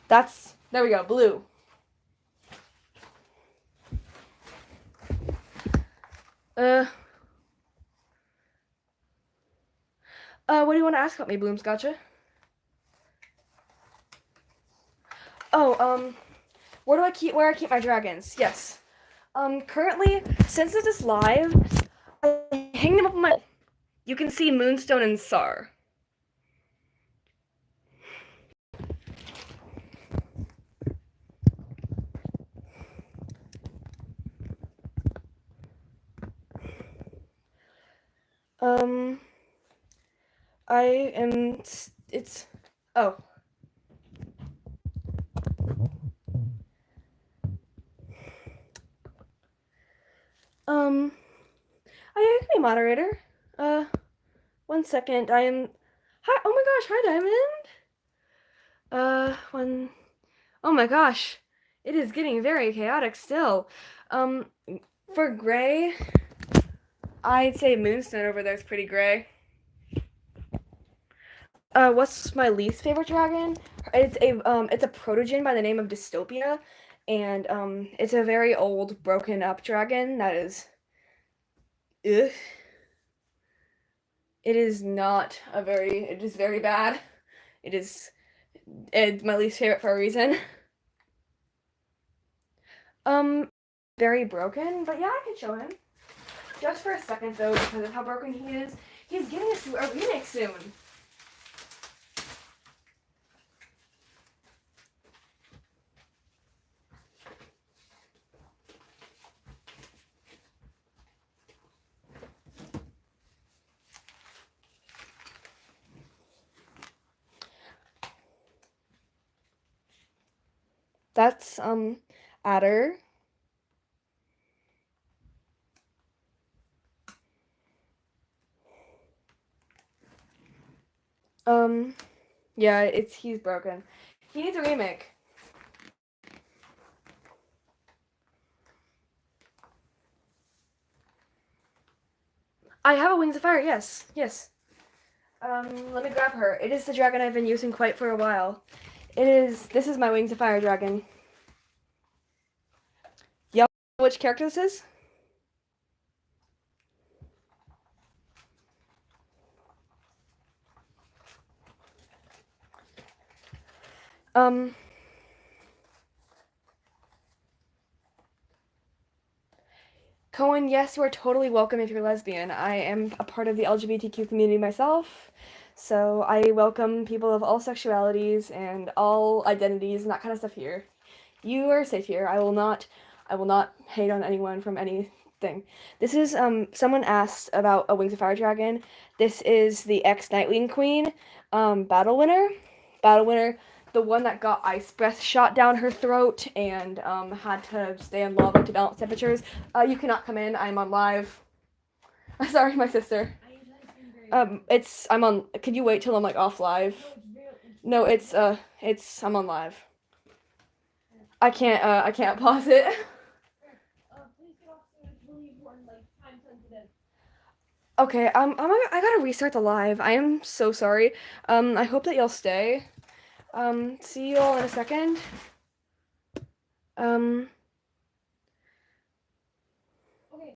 There we go, blue. What do you want to ask about me, Blooms? Gotcha. Oh, where I keep my dragons? Yes. Currently, since this is live, I hang them up on my. You can see Moonstone and Sar. Oh. I can be moderator. 1 second. Hi. Oh my gosh. Hi, Diamond. Oh my gosh. It is getting very chaotic still. For gray, I'd say Moonstone over there is pretty gray. What's my least favorite dragon? It's a protogen by the name of Dystopia, and it's a very old, broken up dragon that is. Ugh. It is very bad. It's my least favorite for a reason. Very broken, but yeah, I can show him. Just for a second though, because of how broken he is. He's getting a remake soon. That's Adder. Yeah, he's broken. He needs a remake. I have a Wings of Fire, yes. Let me grab her. It is the dragon I've been using quite for a while. This is my Wings of Fire dragon. Y'all know which character this is? Cohen, yes, you are totally welcome if you're lesbian. I am a part of the LGBTQ community myself, so I welcome people of all sexualities and all identities and that kind of stuff here. You are safe here. I will not hate on anyone from anything. This is someone asked about a Wings of Fire dragon. This is the ex Nightwing Queen, battle winner. Battle winner, the one that got ice breath shot down her throat and had to stay in lava to balance temperatures. You cannot come in. I'm on live. Sorry, my sister. I'm on. Could you wait till I'm like off live? No, I'm on live. I can't pause it. Okay, I gotta restart the live. I am so sorry. I hope that y'all stay. See you all in a second. Um,